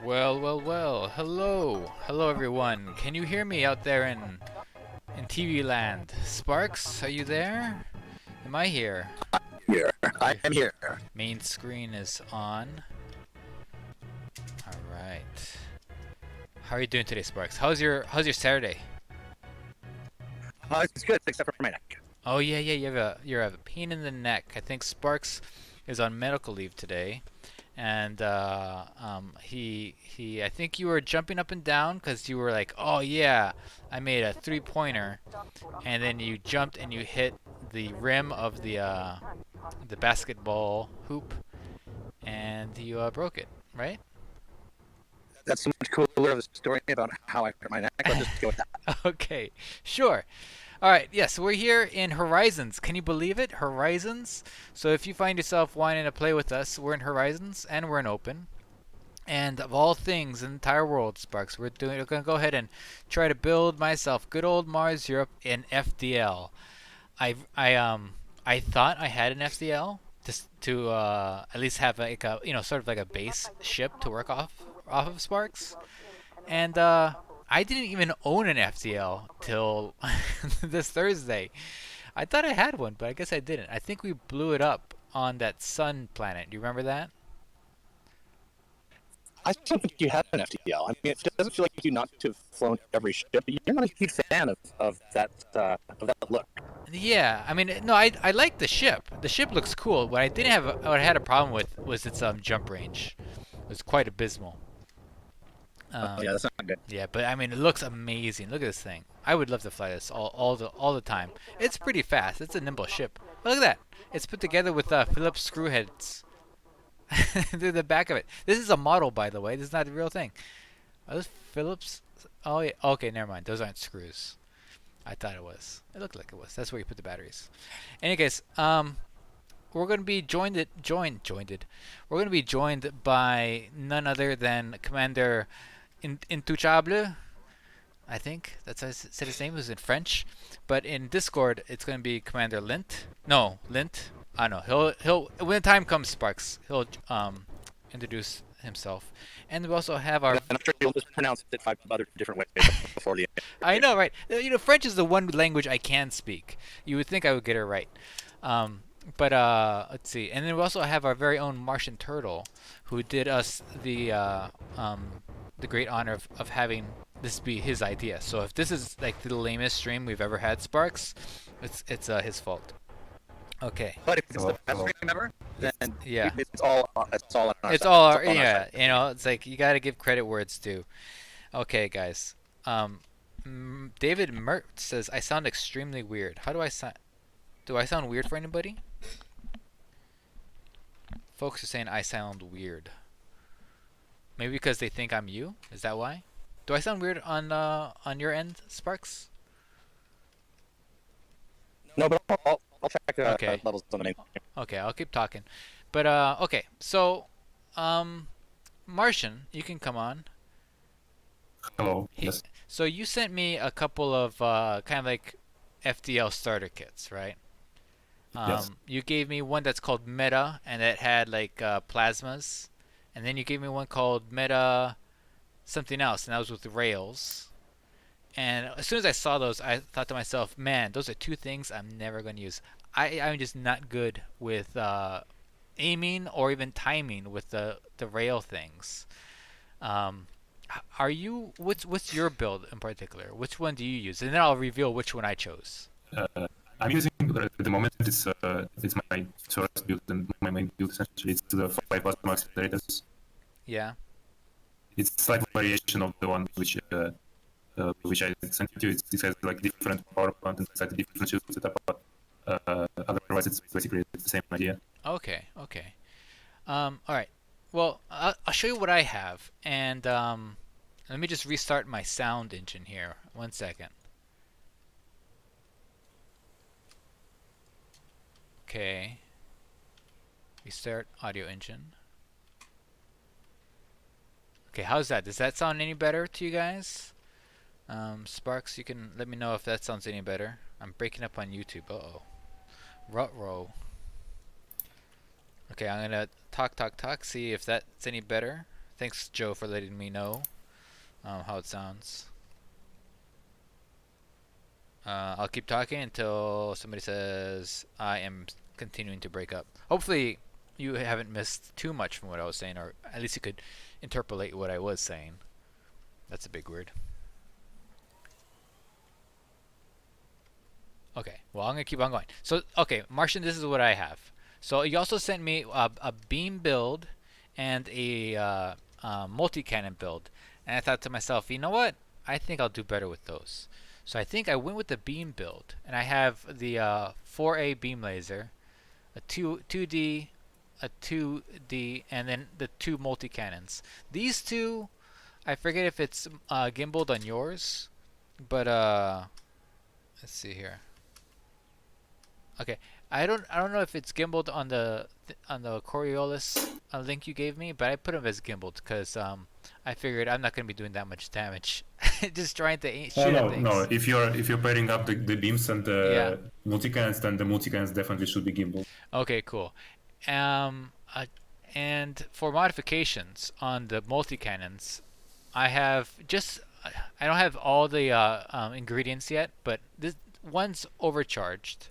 Well, well, well. Hello. Hello, everyone. Can you hear me out there in TV land? Sparks, are you there? Am I here? Here. I Your am here. main screen is on. All right. How are you doing today, Sparks? How's your Saturday? It's good, except for my neck. Oh yeah, yeah. You have a pain in the neck. I think Sparks is on medical leave today, and he. I think you were jumping up and down because you were like, oh yeah, I made a three-pointer, and then you jumped and you hit the rim of the basketball hoop, and you broke it, right? That's so much cooler of a story about how I hurt my neck. Let's just go with that. Okay, sure. All right, yes, we're here in Horizons. Can you believe it? Horizons. So if you find yourself wanting to play with us, we're in Horizons and we're in Open. And of all things in the entire world, Sparks, we're gonna go ahead and try to build myself good old Mars Europe in FDL. I thought I had an FDL just to at least have like a sort of like a base ship to work off of Sparks. And I didn't even own an FTL till this Thursday. I thought I had one, but I guess I didn't. I think we blew it up on that sun planet. Do you remember that? I still think you had an FDL. I mean, it doesn't feel like you not to have flown every ship, but you're not a huge fan of that look. Yeah, I mean, no, I like the ship. The ship looks cool. What I had a problem with was its jump range. It was quite abysmal. Oh Um, yeah, that's not good. yeah, but I mean, it looks amazing. Look at this thing. I would love to fly this all the time. It's pretty fast. It's a nimble ship. But look at that. It's put together with Phillips screw heads through the back of it. This is a model, by the way. This is not a real thing. Are those Phillips? Oh yeah. Okay, never mind. Those aren't screws. I thought it was. It looked like it was. That's where you put the batteries. In any case, we're going to be joined. We're going to be joined by none other than Commander Intouchable. I think that's how I said his name. It was in French, but in Discord it's going to be Commander Lint. No, Lint. I don't know. He'll when the time comes, Sparks. He'll introduce himself, and we also have our. And I'm sure you'll just pronounce it five other different ways before the end. I know, right? French is the one language I can speak. You would think I would get it right. Um, but let's see. And then we also have our very own Martian turtle, who did us the great honor of having this be his idea. So if this is like the lamest stream we've ever had, Sparks, it's his fault. Okay. But if it's the best stream ever, then Yeah. it's all on our It's side. all It's all on our yeah. side. It's like you got to give credit where it's due. Okay, guys. David Mert says I sound extremely weird. How do I sound? Do I sound weird for anybody? Folks are saying I sound weird. Maybe because they think I'm you? Is that why? Do I sound weird on your end, Sparks? No, but I'll check Okay. levels on the name. Okay, I'll keep talking. But okay. So, Martian, you can come on. Hello. He, Yes. so you sent me a couple of kind of like FDL starter kits, right? Yes. You gave me one that's called Meta, and it had like plasmas, and then you gave me one called Meta something else, and that was with rails. And as soon as I saw those, I thought to myself, man, those are two things I'm never going to use. I'm just not good with aiming or even timing with the rail things. Um, are you? What's your build in particular? Which one do you use? And then I'll reveal which one I chose. I'm using at the moment. It's my first build and my main build essentially. It's the 5 plasma accelerators. Yeah. It's a slight variation of the one which I sent you. It has like different power plant and slightly different shield setup, but otherwise it's basically the same idea. Okay. Okay. All right. Well, I'll show you what I have, and let me just restart my sound engine here. 1 second. Okay. Restart audio engine. Okay, how's that? Does that sound any better to you guys? Sparks, you can let me know if that sounds any better. I'm breaking up on YouTube. Uh-oh. Ruh-roh. Okay, I'm gonna talk, see if that's any better. Thanks, Joe, for letting me know how it sounds. I'll keep talking until somebody says I am continuing to break up. Hopefully, you haven't missed too much from what I was saying, or at least you could interpolate what I was saying. That's a big word. Okay, well, I'm going to keep on going. So, okay, Martian, this is what I have. So, you also sent me a beam build and a multi-cannon build. And I thought to myself, you know what? I think I'll do better with those. So I think I went with the beam build, and I have the 4A beam laser, a 2D, a 2D, and then the 2 multi-cannons. These two, I forget if it's gimbaled on yours, but let's see here. Okay, I don't know if it's gimbaled on the Coriolis link you gave me, but I put them as gimbaled because I figured I'm not gonna be doing that much damage, just trying to shoot at things. No. If you're pairing up the beams and the multi-cannons, then the multi-cannons definitely should be gimbal. Okay, cool. And for modifications on the multi-cannons, I don't have all the ingredients yet, but this one's overcharged.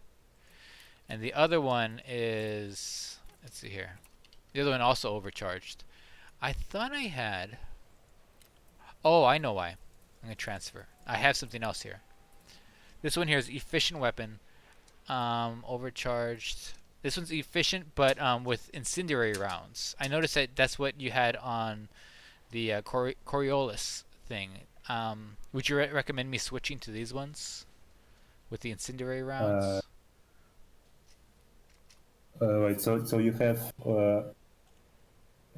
And the other one is, let's see here. The other one also overcharged. I thought I had, oh, I know why. I'm going to transfer. I have something else here. This one here is efficient weapon, overcharged. This one's efficient, but with incendiary rounds. I noticed that that's what you had on the Coriolis thing. Would you recommend me switching to these ones with the incendiary rounds? Right, so you have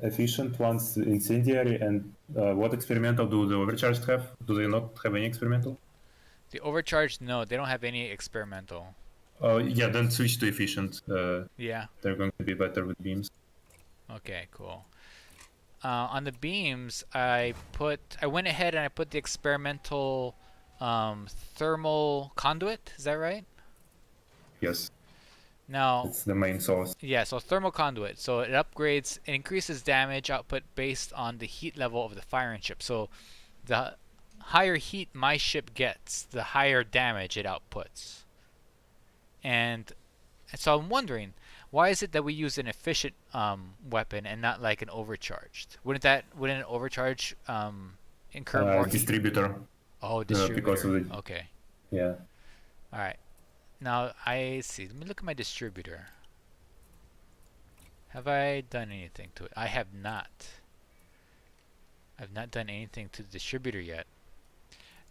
efficient ones, incendiary, and what experimental do the overcharged have? Do they not have any experimental? The overcharged, no, they don't have any experimental. Yeah, then switch to efficient. Yeah. They're going to be better with beams. Okay, cool. On the beams, I went ahead and I put the experimental thermal conduit. Is that right? Yes. Now, it's the main source. Yeah, so thermal conduit. So it increases damage output based on the heat level of the firing ship. So the higher heat my ship gets, the higher damage it outputs. And so I'm wondering, why is it that we use an efficient weapon and not like an overcharged? Wouldn't an overcharge incur more distributor. Heat? Oh, distributor. Because of the, okay. Yeah. All right. Now, I see. Let me look at my distributor. Have I done anything to it? I have not. I've not done anything to the distributor yet.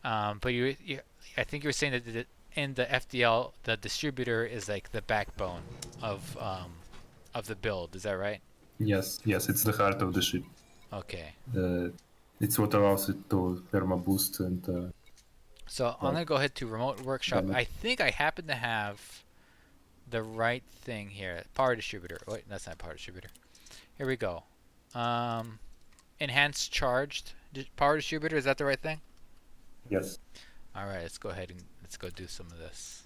But I think you were saying that in the FDL, the distributor is like the backbone of the build. Is that right? Yes, it's the heart of the ship. Okay. It's what allows it to thermal boost and... So I'm going to go ahead to Remote Workshop. I think I happen to have the right thing here. Power Distributor. Wait, that's not Power Distributor. Here we go. Enhanced Charged Power Distributor. Is that the right thing? Yes. All right, let's go ahead and let's go do some of this.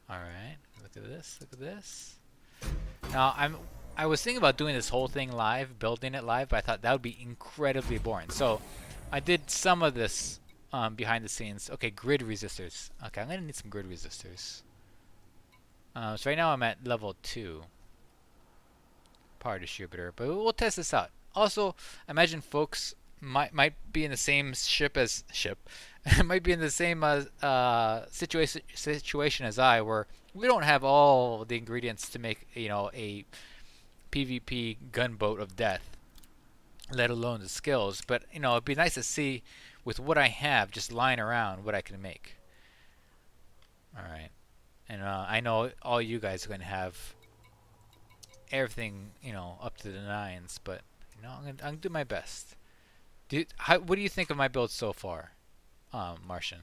All right, look at this. Look at this. Now I was thinking about doing this whole thing live, building it live, but I thought that would be incredibly boring. So I did some of this behind the scenes. Okay, grid resistors. Okay, I'm going to need some grid resistors. So right now I'm at level 2. Power distributor, but we'll test this out. Also, imagine folks might be in the same might be in the same situation as I, where we don't have all the ingredients to make a PvP gunboat of death, let alone the skills. But it'd be nice to see with what I have just lying around what I can make. All right, and I know all you guys are going to have everything up to the nines, but I'm gonna do my best. What do you think of my build so far, Martian?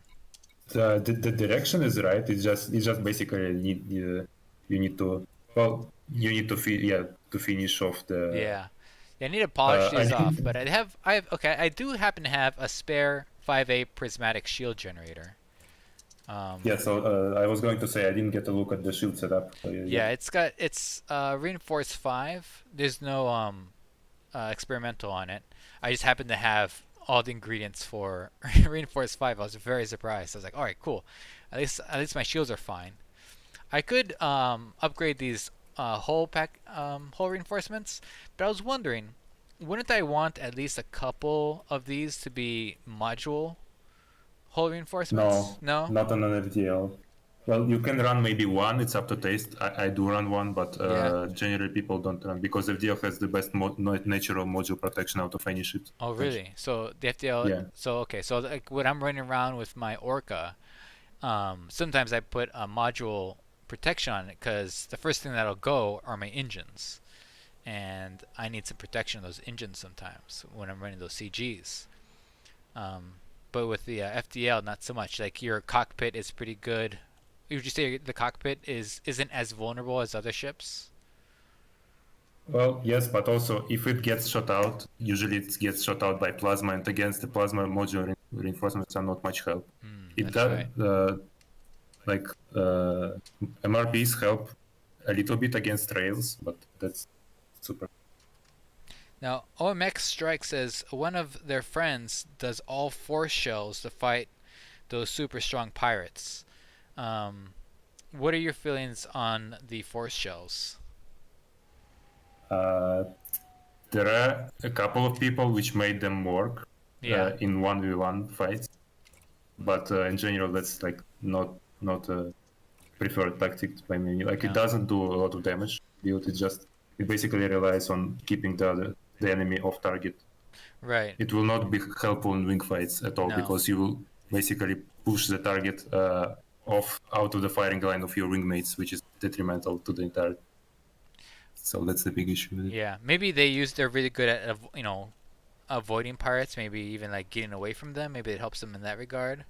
The direction is right. It's just basically you need to finish off the. Yeah, I need to polish these off, but I do happen to have a spare 5A prismatic shield generator. Yeah, so I was going to say I didn't get a look at the shield setup. Yeah, it's reinforced 5. There's no experimental on it. I just happen to have all the ingredients for reinforced 5. I was very surprised. I was like, all right, cool. At least my shields are fine. I could upgrade these hull reinforcements, but I was wondering, wouldn't I want at least a couple of these to be module hull reinforcements? No, No? not on an FDL. Well, you can run maybe one. It's up to taste. I do run one, but Yeah. generally people don't run because FDL has the best natural module protection out of any ship. Oh, really? So the FDL. Yeah. So okay. So like when I'm running around with my Orca, sometimes I put a module protection on it because the first thing that'll go are my engines, and I need some protection of those engines sometimes when I'm running those CGs. Um, but with the FDL, not so much. Like your cockpit is pretty good. Would you say the cockpit isn't as vulnerable as other ships? Well, yes, but also if it gets shot out, usually it gets shot out by plasma, and against the plasma module reinforcements are not much help. It That's does, right. like MRPs help a little bit against rails, but that's super. Now, OMX Strike says one of their friends does all force shells to fight those super strong pirates. Um, what are your feelings on the force shells? Uh, there are a couple of people which made them work Yeah. in 1v1 fights, but in general that's like not a preferred tactic by me. Like No. it doesn't do a lot of damage. It basically relies on keeping the enemy off target. Right. It will not be helpful in wing fights at all No. because you will basically push the target off out of the firing line of your wingmates, which is detrimental to the entire. So that's the big issue with it. Yeah. Maybe they're really good at avoiding pirates. Maybe even like getting away from them. Maybe it helps them in that regard.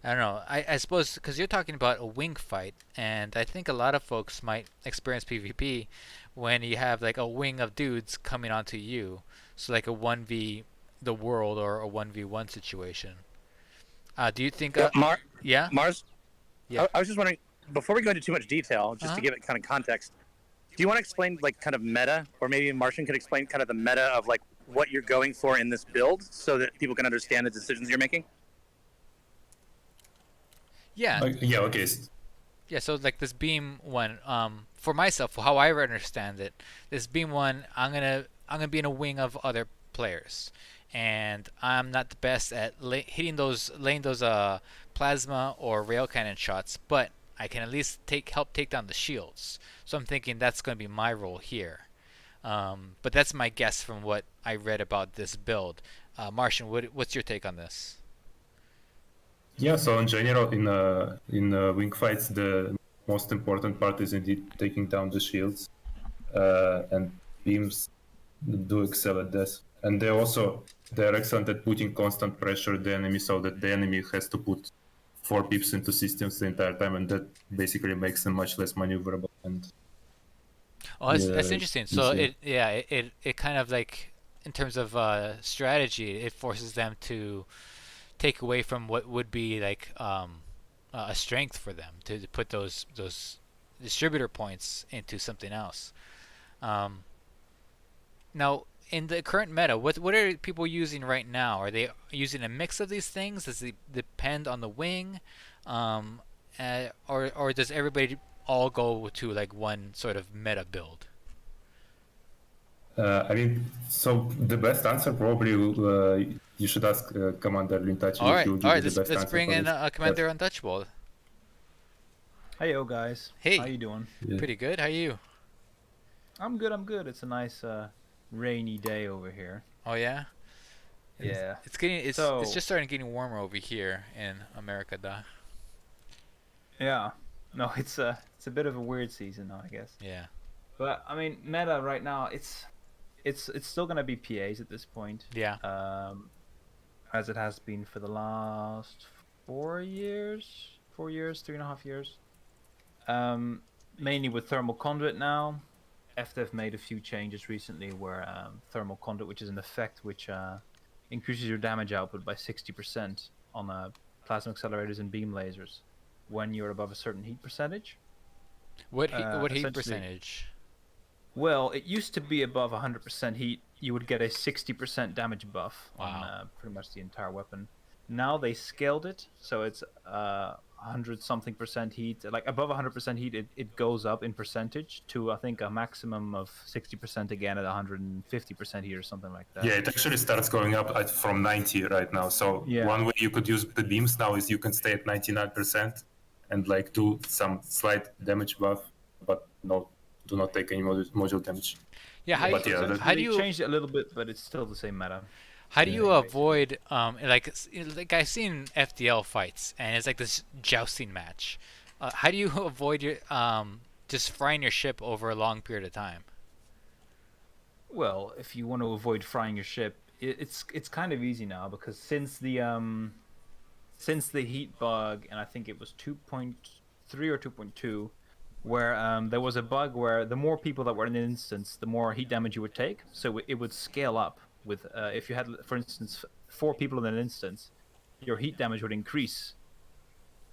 I don't know. I suppose because you're talking about a wing fight, and I think a lot of folks might experience PvP when you have like a wing of dudes coming onto you. So like a 1v the world or a 1v1 situation. Do you think? Yeah, Yeah. Mars. Yeah. I was just wondering, before we go into too much detail, just Uh-huh. to give it kind of context, do you want to explain like kind of meta, or maybe Martian could explain kind of the meta of like what you're going for in this build, so that people can understand the decisions you're making? Yeah. Yeah. Okay. Yeah, so like this beam one, for myself, how I understand it, this beam one, I'm gonna be in a wing of other players, and I'm not the best at laying those plasma or rail cannon shots, but I can at least help take down the shields. So I'm thinking that's gonna be my role here. But that's my guess from what I read about this build. Martian, what's your take on this? Yeah. So in general, in wing fights, the most important part is indeed taking down the shields, and beams do excel at this. And they're excellent at putting constant pressure on the enemy, so that the enemy has to put 4 pips into systems the entire time, and that basically makes them much less maneuverable. And Oh, that's yeah, interesting. you So see. it kind of like in terms of strategy, it forces them to take away from what would be like a strength for them to put those distributor points into something else. Um, Now, in the current meta, what are people using right now? Are they using a mix of these things? Does it depend on the wing, um, or does everybody all go to like one sort of meta build? I mean, so the best answer probably you should ask Commander Lintachi if he will All give you right. the best Let's answer bring for in this. a But Commander Untouchable. Hey yo guys, how Hey, you doing? yeah. pretty good. How are you? I'm good. I'm good. It's a nice rainy day over here. Oh yeah. Yeah. It's just starting getting warmer over here in America, da. Yeah. No, it's a bit of a weird season now, I guess. Yeah. But I mean, meta right now, it's still gonna be PAs at this point. Yeah. As it has been for the last 4 years, 4 years, 3.5 years. Mainly with thermal conduit now. FDev made a few changes recently where thermal conduit, which is an effect which increases your damage output by 60% on plasma accelerators and beam lasers, when you're above a certain heat percentage. What what heat Essentially, percentage? well, it used to be above 100% heat, you would get a 60% damage buff on Wow. pretty much the entire weapon. Now they scaled it, so it's 100 something percent heat. Like above 100% heat, it goes up in percentage to I think a maximum of 60% again at 150% heat or something like that. Yeah, it actually starts going up from 90 right now. So Yeah. one way you could use the beams now is you can stay at 99% and like do some slight damage buff, but do not take any module damage. Yeah, But yeah, how do they you changed it a little bit, but it's still the same meta. how do Yeah. you avoid like I've seen FDL fights and it's like this jousting match. How do you avoid your just frying your ship over a long period of time? Well, if you want to avoid frying your ship, it's kind of easy now because since the heat bug, and I think it was 2.3 or 2.2, where there was a bug where the more people that were in an instance, the more heat damage you would take. So it would scale up with if you had, for instance, 4 people in an instance, your heat damage would increase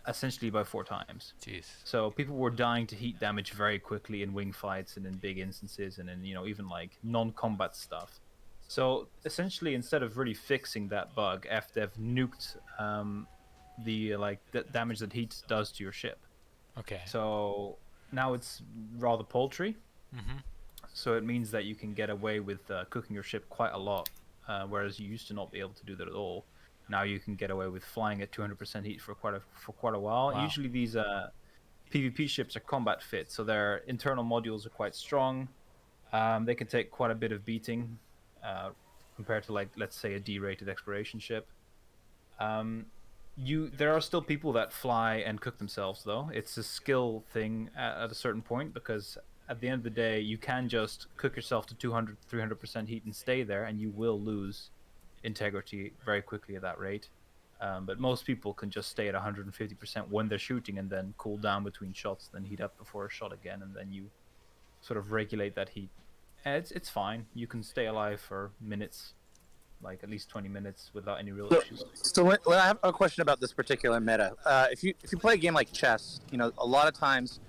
essentially by 4 times. Jeez. So people were dying to heat damage very quickly in wing fights and in big instances and in even like non-combat stuff. So essentially, instead of really fixing that bug, FDev nuked the damage that heat does to your ship. Okay. So now it's rather paltry. Mhm. So it means that you can get away with cooking your ship quite a lot, whereas you used to not be able to do that at all. Now you can get away with flying at 200% heat for quite a while. Wow. Usually these PvP ships are combat fit, so their internal modules are quite strong. They can take quite a bit of beating compared to, like, let's say a D-rated exploration ship. There are still people that fly and cook themselves, though. It's a skill thing at a certain point, because at the end of the day, you can just cook yourself to 200, 300% heat and stay there, and you will lose integrity very quickly at that rate. But most people can just stay at 150% when they're shooting and then cool down between shots, then heat up before a shot again, and then you sort of regulate that heat. And it's fine. You can stay alive for minutes, like at least 20 minutes without any real issues. So I have a question about this particular meta. If you play a game like chess, a lot of times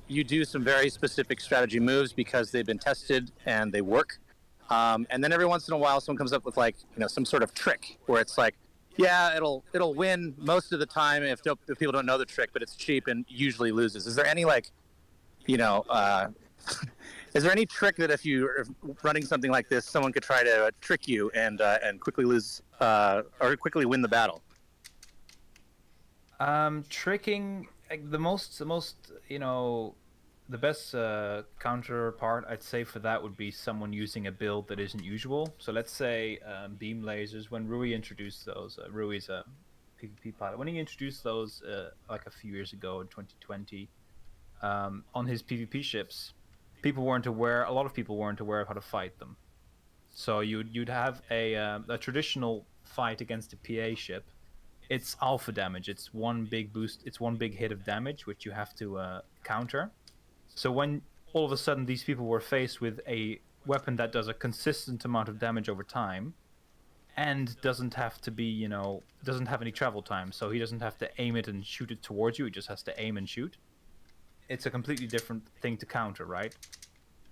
you do some very specific strategy moves because they've been tested and they work. And then every once in a while, someone comes up with some sort of trick where it's like, yeah, it'll win most of the time if people don't know the trick, but it's cheap and usually loses. Is there any is there any trick that if you're running something like this, someone could try to trick you and quickly lose or quickly win the battle? Tricking, like, the best counterpart I'd say for that would be someone using a build that isn't usual. So let's say beam lasers. When Rui introduced those, Rui's a PvP pilot. When he introduced those like a few years ago in 2020 on his PvP ships, a lot of people weren't aware of how to fight them. So you'd have a traditional fight against a PA ship. It's alpha damage. It's one big boost. It's one big hit of damage, which you have to counter. So when all of a sudden these people were faced with a weapon that does a consistent amount of damage over time, and doesn't have to be, doesn't have any travel time, so he doesn't have to aim it and shoot it towards you. He just has to aim and shoot. It's a completely different thing to counter, right?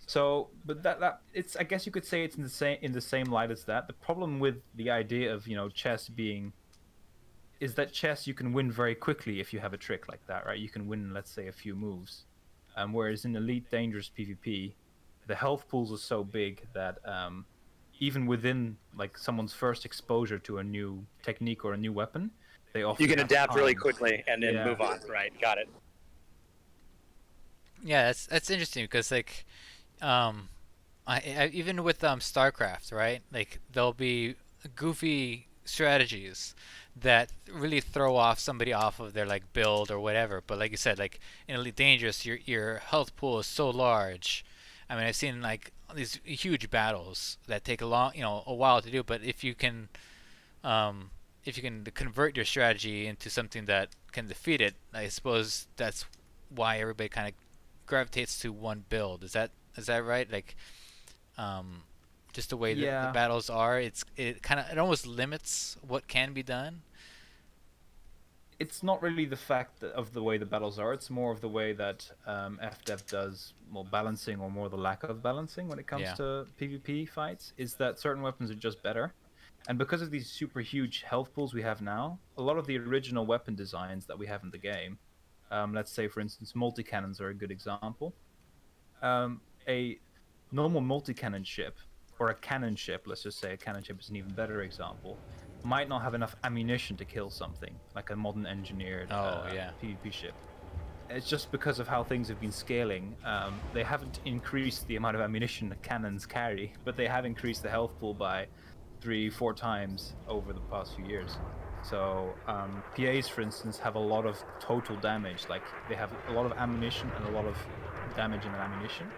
So, but that it's, I guess you could say it's in the same light as that. The problem with the idea of chess is that chess you can win very quickly if you have a trick like that, right? You can win, let's say, a few moves. Whereas in Elite Dangerous PvP, the health pools are so big that even within like someone's first exposure to a new technique or a new weapon, they often You can have adapt really time. quickly and then move on. Right, got it. Yeah, that's interesting because like, I even with StarCraft, right? Like there'll be goofy strategies that really throw off somebody off of their like build or whatever. But like you said, like in Elite Dangerous, your health pool is so large. I mean, I've seen like these huge battles that take a while to do. But if you can convert your strategy into something that can defeat it, I suppose that's why everybody kind of gravitates to one build. Is that right? Like, just the way that the battles are, it almost limits what can be done. it's not really the fact of the way the battles are. It's more of the way that FDev does more balancing, or more the lack of balancing when it comes Yeah. to PvP fights. Is that certain weapons are just better, and because of these super huge health pools we have now, a lot of the original weapon designs that we have in the game, let's say for instance, multi-cannons are a good example. A normal multi-cannon ship, or a cannon ship, let's just say a cannon ship is an even better example, might not have enough ammunition to kill something like a modern engineered Oh, yeah. PvP ship. It's just because of how things have been scaling. They haven't increased the amount of ammunition the cannons carry, but they have increased the health pool by 3-4 times over the past few years. So PAs, for instance, have a lot of total damage. Like, they have a lot of ammunition and a lot of damage in their ammunition.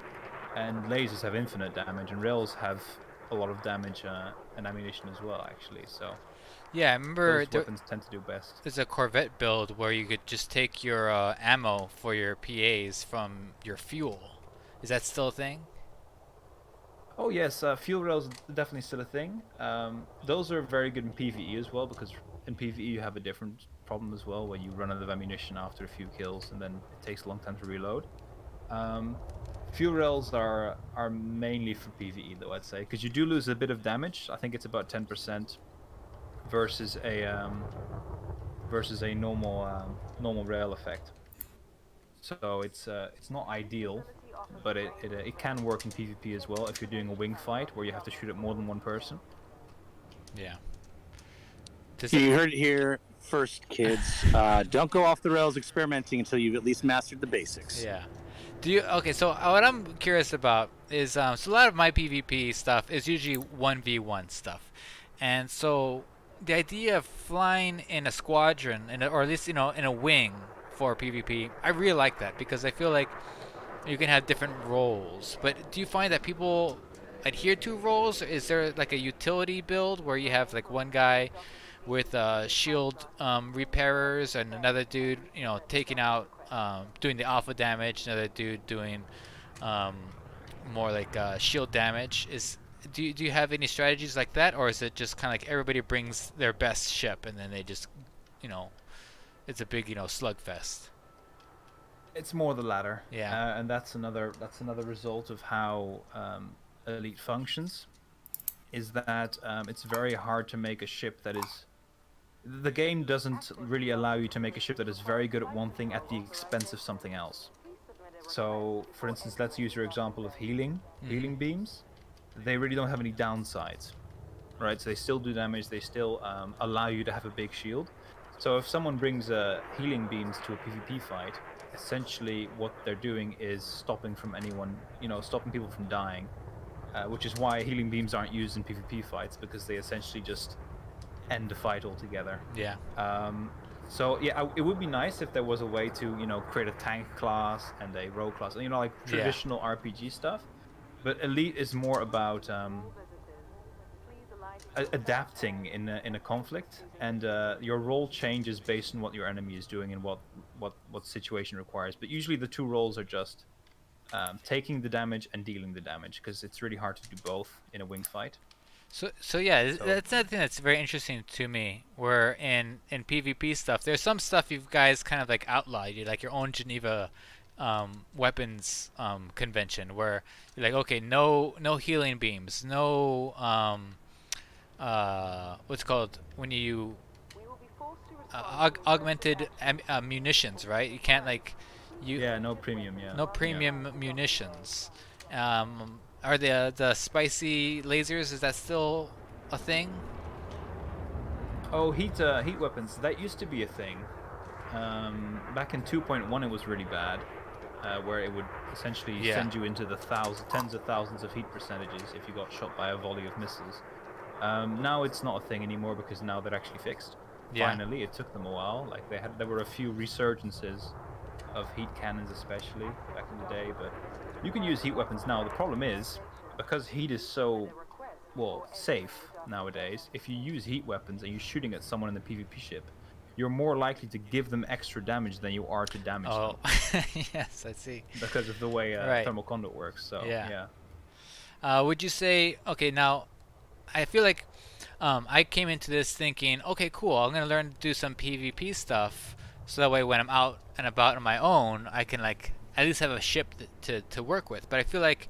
And lasers have infinite damage, and rails have a lot of damage and ammunition as well, actually. So Yeah, I remember those weapons tend to do best. there's a Corvette build where you could just take your ammo for your PAs from your fuel. Is that still a thing? Oh yes, fuel rails are definitely still a thing. Those are very good in PvE as well, because in PvE you have a different problem as well, where you run out of ammunition after a few kills, and then it takes a long time to reload. Fuel rails are mainly for PvE though, I'd say, because you do lose a bit of damage. I think it's about 10% versus a normal rail effect. So it's not ideal, but it can work in PvP as well if you're doing a wing fight where you have to shoot at more than one person. Yeah. You heard it here first, kids. Don't go off the rails experimenting until you've at least mastered the basics. Yeah. Okay, so what I'm curious about is so a lot of my PvP stuff is usually 1v1 stuff. And so the idea of flying in a squadron, or at least, in a wing for PvP, I really like that, because I feel like you can have different roles. But do you find that people adhere to roles? Is there like a utility build where you have like one guy with shield repairers, and another dude, taking out, doing the alpha damage, another dude doing more like shield damage? Do you have any strategies like that, or is it just kind of like everybody brings their best ship and then they just, it's a big, slugfest? It's more the latter. Yeah. And that's another result of how Elite functions. Is that it's very hard to make a ship that is. The game doesn't really allow you to make a ship that is very good at one thing at the expense of something else. So, for instance, let's use your example of healing beams. They really don't have any downsides, right? So they still do damage. They still allow you to have a big shield. So if someone brings healing beams to a PvP fight, essentially what they're doing is stopping people from dying, which is why healing beams aren't used in PvP fights, because they essentially just end the fight altogether. Yeah. So yeah, it would be nice if there was a way to create a tank class and a rogue class, like traditional RPG stuff. But Elite is more about adapting in a conflict, and your role changes based on what your enemy is doing and what situation requires. But usually the two roles are just taking the damage and dealing the damage, because it's really hard to do both in a wing fight. So yeah, that's another thing that's very interesting to me. Where in PvP stuff, there's some stuff you guys kind of like outlawed. You like your own Geneva weapons convention, where you're like, okay, no healing beams, no what's it called when you augmented munitions, right? You can't No premium, no premium munitions. Are the spicy lasers, is that still a thing? Oh, heat weapons, that used to be a thing. Back in 2.1 it was really bad, where it would essentially send you into the tens of thousands of heat percentages if you got shot by a volley of missiles. Now it's not a thing anymore, because now they're actually fixed. Yeah. Finally, it took them a while. Like there were a few resurgences of heat cannons, especially back in the day, but you can use heat weapons now. The problem is, because heat is so safe nowadays, if you use heat weapons and you're shooting at someone in the PvP ship, you're more likely to give them extra damage than you are to damage them. Oh, yes, I see. Because of the way thermal conduit works. So Yeah. yeah. Would you say, okay, now I feel like I came into this thinking, okay, cool, I'm gonna learn to do some PvP stuff, so that way when I'm out and about on my own, I can like at least have a ship to work with. But I feel like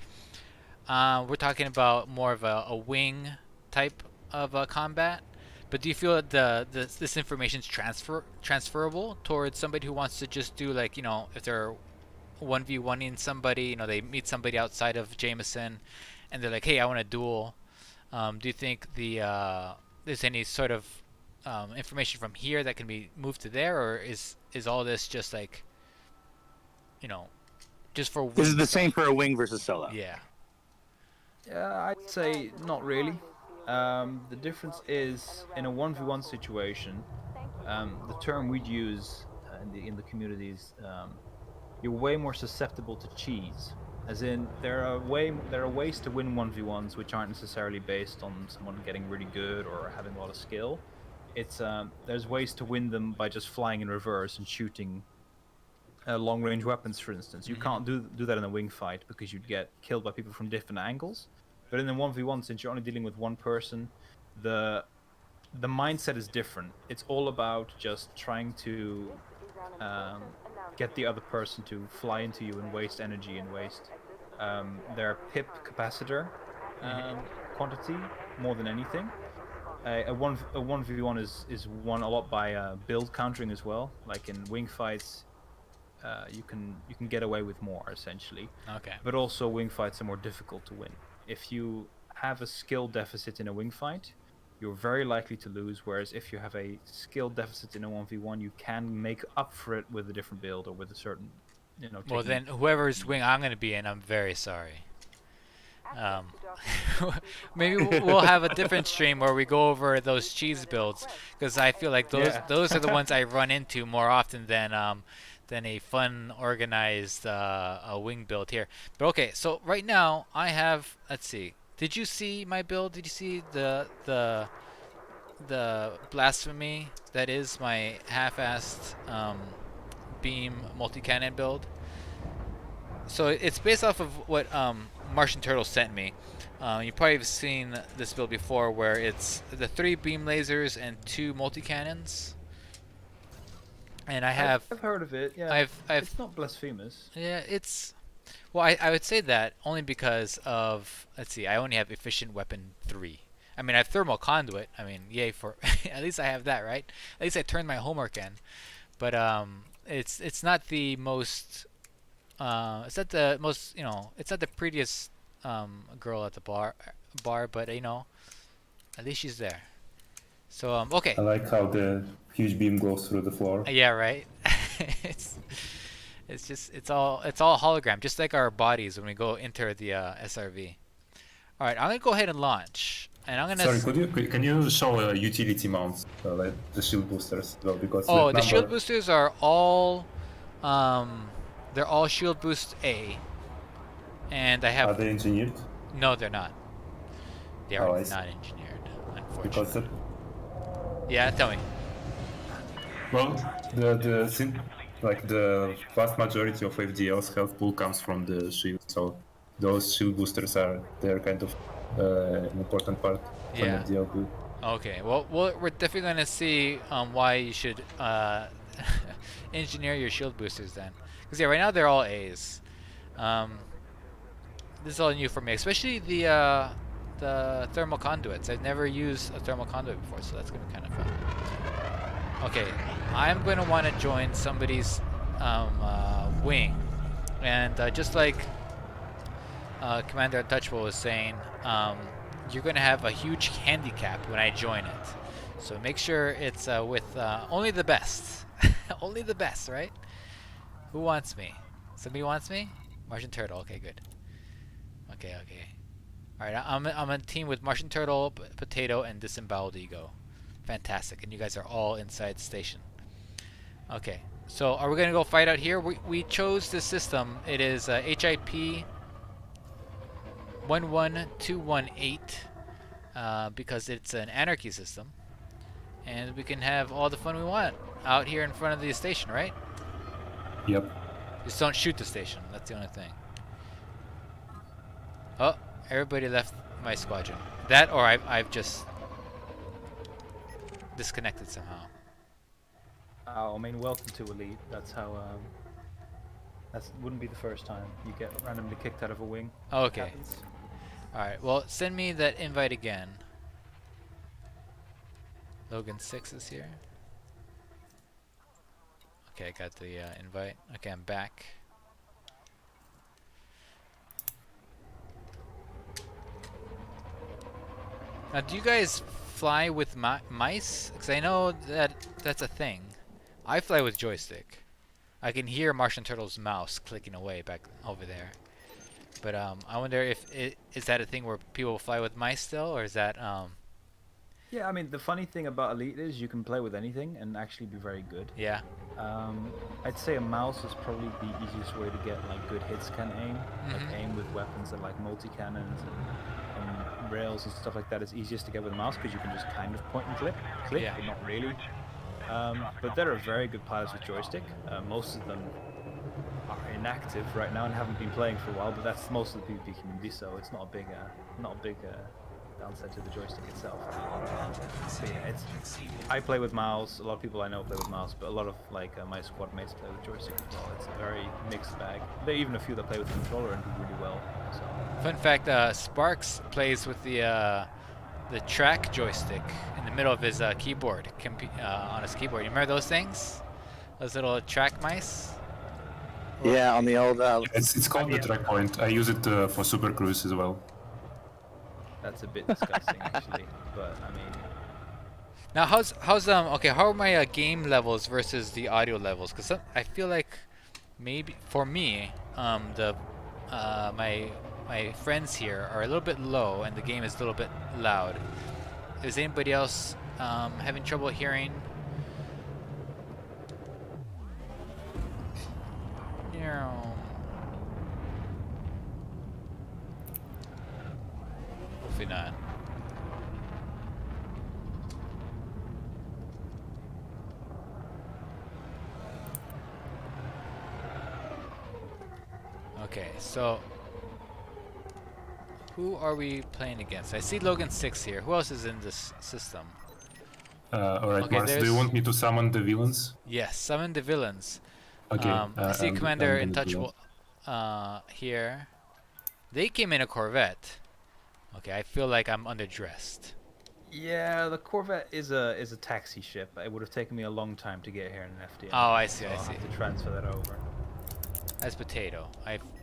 we're talking about more of a wing type of combat. But do you feel that this information is transferable towards somebody who wants to just do like, you know, if they're 1v1ing somebody, you know, they meet somebody outside of Jameson, and they're like, hey, I want to duel. Do you think there's any sort of information from here that can be moved to there, or is all this just like, you know, just for This is wing the stuff? same for a wing versus solo. Yeah. I'd say not really. The difference is in a 1v1 situation, the term we'd use in the communities, you're way more susceptible to cheese. As in, there are ways to win 1v1s which aren't necessarily based on someone getting really good or having a lot of skill. It's there's ways to win them by just flying in reverse and shooting long-range weapons, for instance. You can't do that in a wing fight because you'd get killed by people from different angles. But in a 1v1, since you're only dealing with one person, the mindset is different. It's all about just trying to get the other person to fly into you and waste energy and waste their pip capacitor quantity more than anything. A 1v1 is won a lot by build countering as well. Like in wing fights, you can get away with more essentially. Okay. But also wing fights are more difficult to win. If you have a skill deficit in a wing fight, you're very likely to lose. Whereas if you have a skill deficit in a 1v1, you can make up for it with a different build or with a certain, you know. Well, then whoever's wing I'm gonna be in, I'm very sorry. Maybe we'll have a different stream where we go over those cheese builds, because I feel like those are the ones I run into more often than a fun organized a wing build here. But okay, so right now I have, let's see. Did you see my build? Did you see the blasphemy that is my half-assed beam multi-cannon build? So it's based off of what Martian Turtle sent me. You probably have seen this build before, where it's the 3 beam lasers and 2 multi-cannons. And I've heard of it. Yeah, I've it's not blasphemous. Yeah, it's, well, I would say that only because of, let's see, I only have efficient weapon 3. I mean, I have thermal conduit. I mean, yay for at least I have that, right? At least I turned my homework in. But it's not the most it's not the most, you know, it's not the prettiest girl at the bar, but you know, at least she's there. So okay. I like how the huge beam goes through the floor. Yeah, right. it's all hologram, just like our bodies when we go enter the SRV. All right, I'm gonna go ahead and launch, and I'm gonna. Sorry, can you show utility mounts like the shield boosters? Well, because the shield boosters are all, they're all shield boost A, and I have. Are they engineered? No, they're not. They are I see. not engineered, unfortunately. Because Yeah, tell me. well, the vast majority of FDL's health pool comes from the shield, so those shield boosters they're kind of an important part of Yeah. an FDL build. Okay, well, we're definitely going to see why you should engineer your shield boosters then. Because yeah, right now they're all A's. This is all new for me, especially the thermal conduits. I've never used a thermal conduit before, so that's going to be kind of fun. Okay, I'm going to want to join somebody's wing. And just like Commander Untouchable was saying, you're going to have a huge handicap when I join it. So make sure it's with only the best. Only the best, right? Who wants me? Somebody wants me? Martian Turtle. Okay, good. Okay. Alright, I'm on a team with Martian Turtle, Potato, and Disemboweled Ego. Fantastic. And you guys are all inside the station. Okay. So are we going to go fight out here? We chose this system. It is HIP 11218 because it's an anarchy system. And we can have all the fun we want out here in front of the station, right? Yep. Just don't shoot the station. That's the only thing. Oh, everybody left my squadron. That or I've just disconnected somehow. I mean, welcome to Elite. That's how. That wouldn't be the first time you get randomly kicked out of a wing. It Okay. happens. Alright, well, send me that invite again. Logan 6 is here. Okay, I got the invite. Okay, I'm back. Now, do you guys fly with mice? Because I know that that's a thing. I fly with joystick. I can hear Martian Turtle's mouse clicking away back over there. But I wonder if is that a thing where people fly with mice still, or is that Yeah, I mean, the funny thing about Elite is you can play with anything and actually be very good. yeah? I'd say a mouse is probably the easiest way to get like good hit scan aim, like aim with weapons and like multi cannons and rails and stuff like that is easiest to get with a mouse because you can just kind of point and click, Yeah. but not really. But there are very good pilots with joystick. Most of them are inactive right now and haven't been playing for a while, but that's most of the PvP community, so it's not a big downside to the joystick itself. So yeah, I play with mouse. A lot of people I know play with mouse, but a lot of like my squad mates play with joystick as well. It's a very mixed bag. There are even a few that play with controller and do really well. So. Fun fact: Sparks plays with the track joystick in the middle of his keyboard, on his keyboard. You remember those things? Those little track mice? Yeah, on the old. It's called the track point. I use it for Super Cruise as well. That's a bit disgusting, actually. But I mean, Now, how's okay? How are my game levels versus the audio levels? Because I feel like maybe for me, my friends here are a little bit low, and the game is a little bit loud. Is anybody else having trouble hearing? Hopefully not. Okay, so who are we playing against? I see Logan 6 here. Who else is in this system? Alright, Okay, Mars, do you want me to summon the villains? Yes, summon the villains. Okay. I see Commander I'm gonna do Untouchable here. They came in a Corvette. Okay, I feel like I'm underdressed. yeah, the Corvette is a taxi ship. It would have taken me a long time to get here in an FDL. Oh, I see, so I I'll see. have to transfer that over. That's Potato.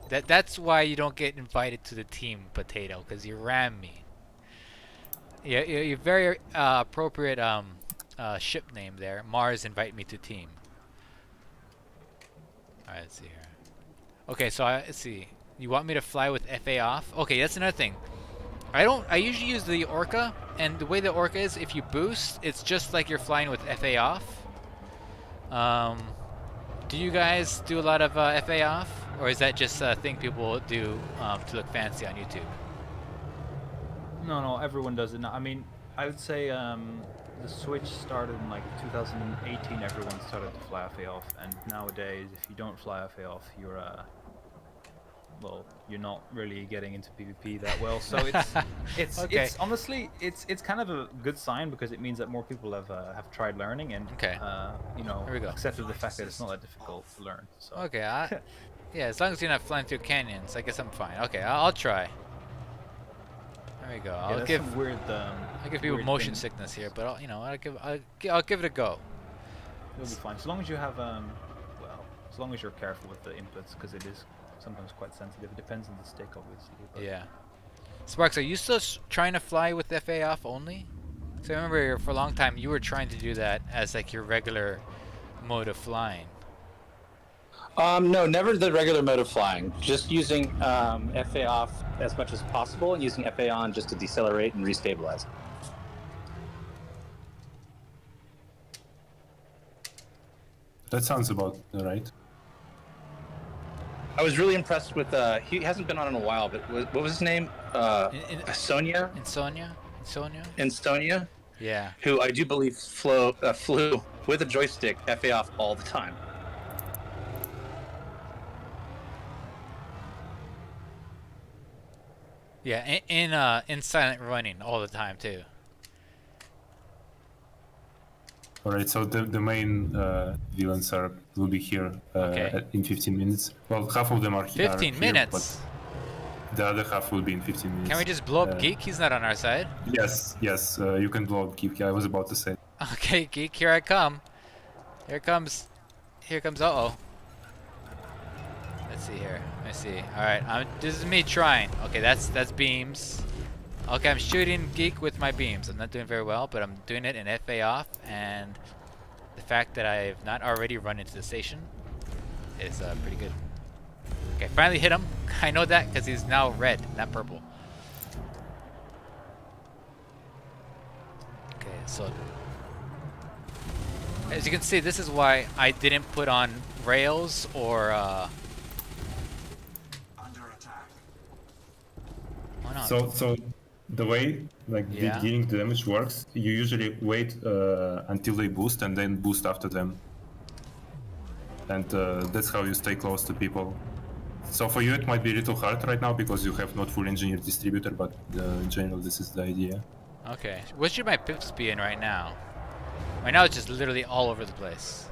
That's why you don't get invited to the team, Potato, because you ram me. Yeah, you're very appropriate ship name there. Mars, invite me to team. All right, let's see here. Okay, so let's see. You want me to fly with FA off? Okay, that's another thing. I usually use the Orca, and the way the Orca is, if you boost, it's just like you're flying with FA off. Do you guys do a lot of FA off, or is that just a thing people do to look fancy on YouTube? No, everyone does it now. I mean, I would say the switch started in like 2018. Everyone started to fly FA off, and nowadays, if you don't fly FA off, you're well, you're not really getting into PvP that well. So Okay. it's honestly it's kind of a good sign because it means that more people have tried learning and Okay. You know, There we go. accepted the fact that it's not that difficult to learn. So Okay, yeah, as long as you're not flying through canyons, I guess I'm fine. Okay, I'll try. There we go. yeah, I'll that's give some weird. I give people weird motion things. sickness here, but I'll give it a go. You'll be fine as long as you have well, as long as you're careful with the inputs because it is sometimes quite sensitive. It depends on the stick, obviously. But Yeah. Sparks, are you still trying to fly with FA off only? So I remember for a long time you were trying to do that as like your regular mode of flying. No, never the regular mode of flying. Just using FA off as much as possible and using FA on just to decelerate and restabilize. That sounds about right. I was really impressed with. He hasn't been on in a while, but what was his name? Sonia? Sonia, Yeah. who I do believe flew with a joystick FA off all the time. Yeah, in silent running all the time too. All right, so the main villains will be here Okay. in 15 minutes. Well, half of them are 15 here, but minutes. the other half will be in 15 Can we minutes. just blow up Geek? He's not on our side. Yes, you can blow up Keep. I was about to say. Okay, Geek, here I come. Here comes. Here comes. Uh-oh. Let's see here. Let's see. All right, this is me trying. Okay, that's beams. Okay, I'm shooting Geek with my beams. I'm not doing very well, but I'm doing it in FA off, and the fact that I've not already run into the station is pretty good. Okay, finally hit him. I know that because he's now red, not purple. Okay, so as you can see, this is why I didn't put on rails or why not? So the way Yeah. dealing the damage works, you usually wait until they boost and then boost after them, and that's how you stay close to people. So for you it might be a little hard right now because you have not full engineered distributor, but in general this is the idea. Okay, what should my pips be in right now? Right now it's just literally all over the place.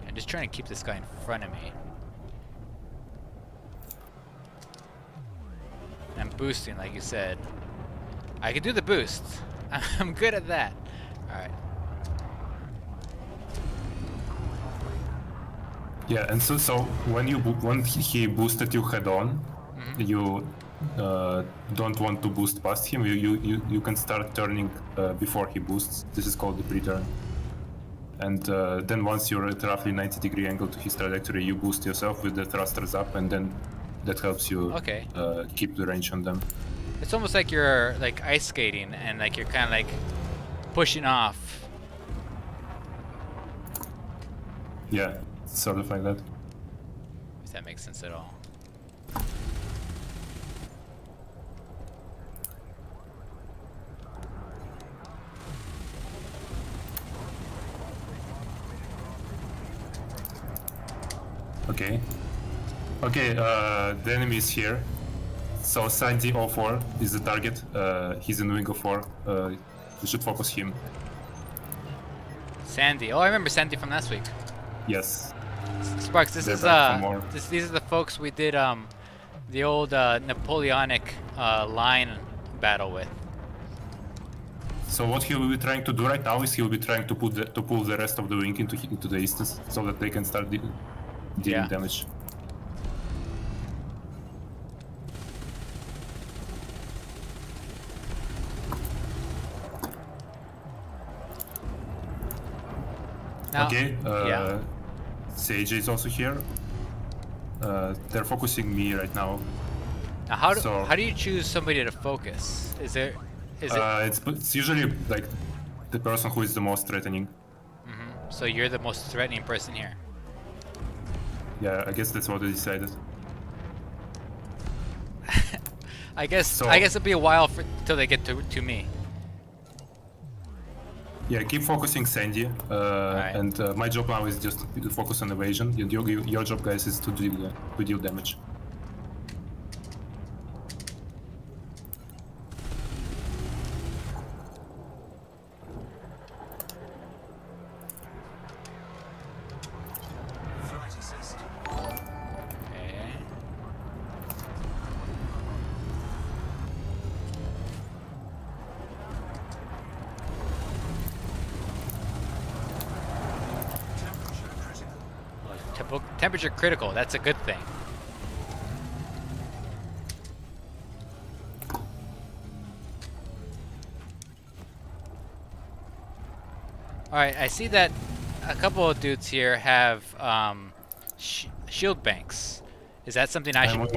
I'm just trying to keep this guy in front of me. I'm boosting, like you said. I can do the boost. I'm good at that. Alright. Yeah, and so when he boosted you head on, you don't want to boost past him. You can start turning before he boosts. This is called the pre-turn. And then once you're at roughly 90-degree angle to his trajectory, you boost yourself with the thrusters up, and then that helps you keep the range on them. It's almost like you're like ice skating and like you're kind of like pushing off. Yeah, sort of like that. If that makes sense at all. Okay. Okay, the enemy is here. So Sandy 04 is the target. He's in wing 04. You should focus him. Sandy. Oh, I remember Sandy from last week. Yes. Sparks, this They're is back for more. these are the folks we did the old Napoleonic line battle with. So what he will be trying to do right now is he will be trying to pull the rest of the wing into the distance so that they can start dealing damage. Now, Okay. CAJ is also here. They're focusing me right now. Now how do you choose somebody to focus? Is it? It's usually like the person who is the most threatening. So you're the most threatening person here. Yeah, I guess that's what they decided. I guess So- it'll be a while till they get to me. Yeah, keep focusing Sandy, and my job now is just to focus on evasion. Your job, guys, is to deal damage. Okay. Temperature critical. That's a good thing. All right, I see that a couple of dudes here have shield banks. Is that something I should invest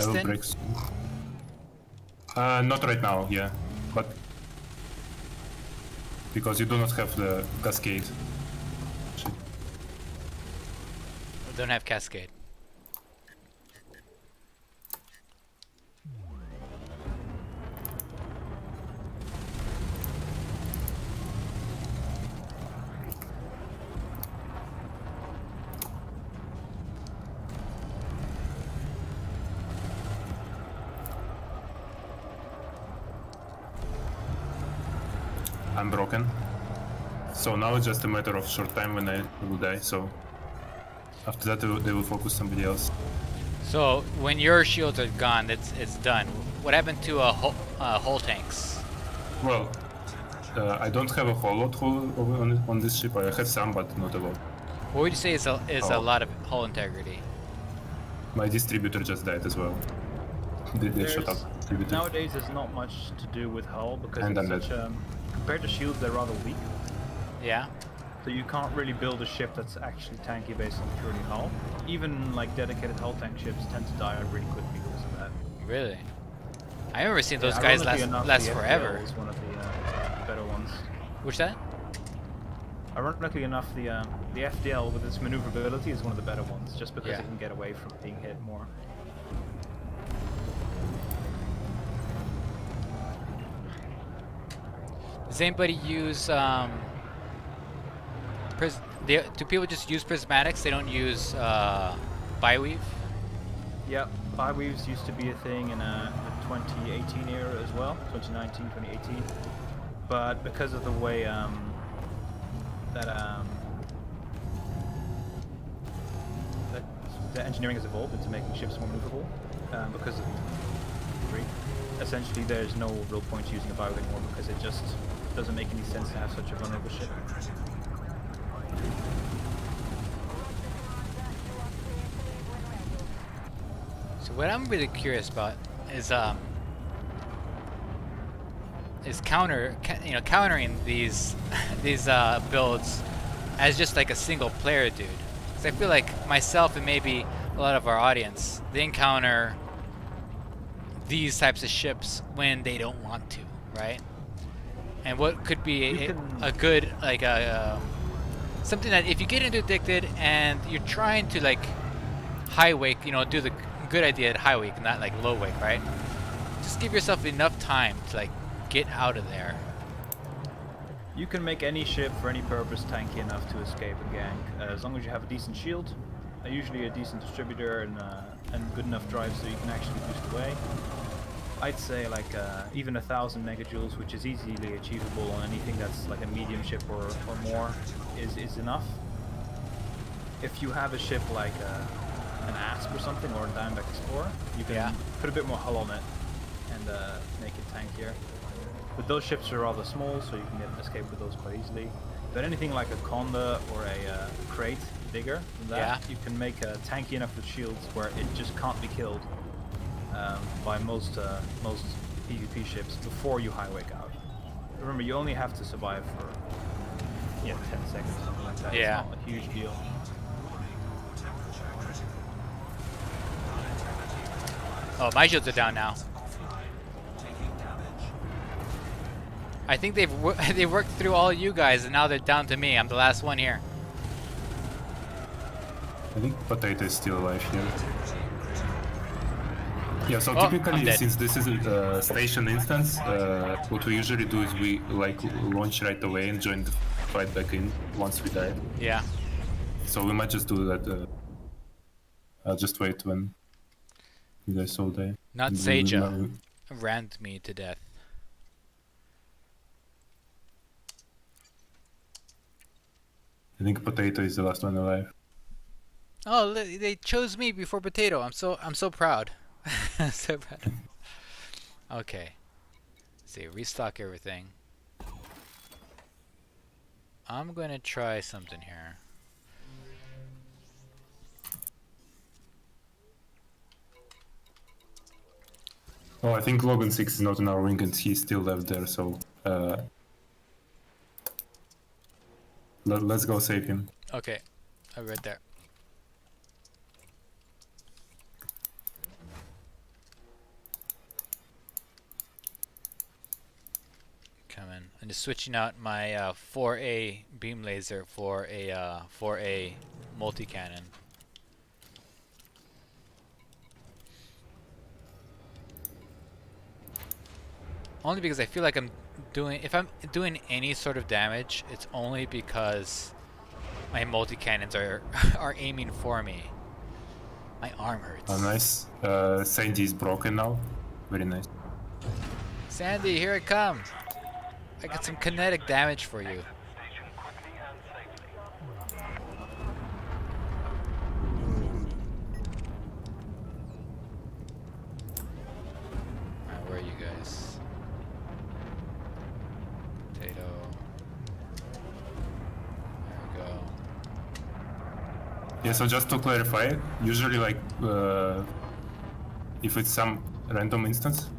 I will in? break soon. Not right now, yeah, but because you do not have the cascade. I don't have Cascade. I'm broken. So now it's just a matter of short time when I will die. So after that, they will focus somebody else. So when your shields are gone, it's done. What happened to hull tanks? Well, I don't have a whole lot on this ship. I have some, but not a lot. What would you say is a Oh. lot of hull integrity? My distributor just died as well. They shut up. Distributor. Nowadays, there's not much to do with hull because And it's I'm such compared to shields, they're rather weak. Yeah. So you can't really build a ship that's actually tanky based on purely hull. Even like dedicated hull tank ships tend to die really quickly because of that. Really? I remember seeing those Yeah, guys ironically enough, last the forever. FDL is one of the better ones. Which that? Ironically enough, the FDL with its maneuverability is one of the better ones, just because Yeah. it can get away from being hit more. Does anybody use do people just use prismatics? They don't use biweave? Yep, bi-weaves used to be a thing in the 2018 era as well, 2019, 2018. But because of the way that the engineering has evolved into making ships more movable, because of essentially there's no real point to using a bi-weave anymore because it just doesn't make any sense to have such a vulnerable ship. So what I'm really curious about is countering these these builds as just like a single player dude. Because I feel like myself and maybe a lot of our audience, they encounter these types of ships when they don't want to, right? And what could be a good like something that if you get into addicted and you're trying to like high wake, do the good idea at high wake, not like low wake, right? Just give yourself enough time to like get out of there. You can make any ship for any purpose tanky enough to escape a gank, as long as you have a decent shield, usually a decent distributor, and good enough drive so you can actually boost away. I'd say like even 1,000 megajoules, which is easily achievable on anything that's like a medium ship or more, is enough. If you have a ship like an Asp or something, or a Diamondback Explorer, you can put a bit more hull on it and make it tankier. But those ships are rather small, so you can get an escape with those quite easily. But anything like a Conduit or a Crate, bigger than that, you can make a tanky enough with shields where it just can't be killed by most PvP ships before you high wake out. Remember, you only have to survive for 10 seconds or something like that. Yeah. It's not a huge deal. Oh, my shields are down now. I think they worked through all you guys, and now they're down to me. I'm the last one here. I think Potato is still alive here. Yeah, so I'm typically, dead. since this is a station instance, what we usually do is we like launch right away and join the fight back in once we die. Yeah. So we might just do that. I'll just wait when you guys all die. Not And we Seja will- rammed me to death. I think Potato is the last one alive. Oh, they chose me before Potato. I'm so proud. So proud. Okay. Let's see, restock everything. I'm gonna try something here. Oh, I think Logan 6 is not in our wing and he's still left there, so let's go save him. Okay, I'm right there. Coming. I'm just switching out my 4A beam laser for a 4A multi-cannon. Only because I feel like if I'm doing any sort of damage, it's only because my multi-cannons are aiming for me. My arm hurts. Oh, nice. Sandy is broken now. Very nice. Sandy, here I come. I got some kinetic damage for you. Alright, where are you guys? Potato. There we go. Yeah, so just to clarify, usually like if it's some random instance,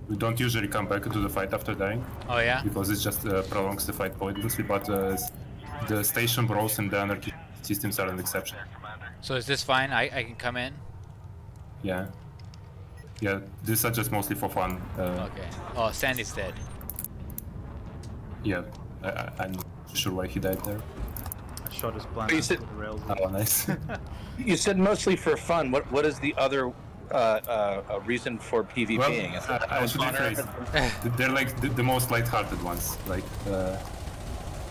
we don't usually come back to the fight after dying Oh yeah? because it just prolongs the fight pointlessly. But the station brawls and the anarchy systems are an exception. So is this fine? I can come in? Yeah, yeah. These are just mostly for fun. Okay. Oh, Sandy's dead. Yeah, I'm not sure why he died there. I shot his plan You with said- the rails. Oh, nice. You said mostly for fun. What is the other reason for PvPing? Is it I should rephrase. They're like the most light-hearted ones. Like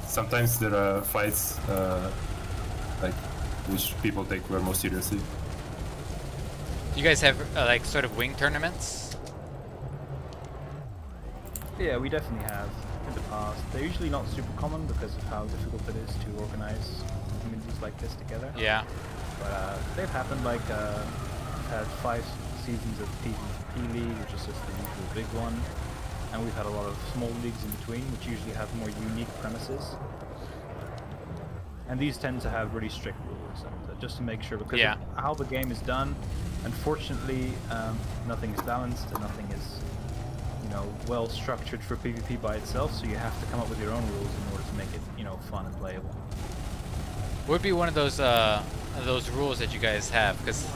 sometimes there are fights like which people take very more seriously. You guys have like sort of wing tournaments? Yeah, we definitely have in the past. They're usually not super common because of how difficult it is to organize communities like this together. Yeah. But they've happened. Like we've had 5 seasons of PvP League, which is just the usual big one, and we've had a lot of small leagues in between, which usually have more unique premises. And these tend to have really strict rules, and just to make sure, because Yeah. of how the game is done, unfortunately, nothing is balanced and nothing is, well structured for PvP by itself. So you have to come up with your own rules in order to make it, fun and playable. What would be one of those rules that you guys have? Because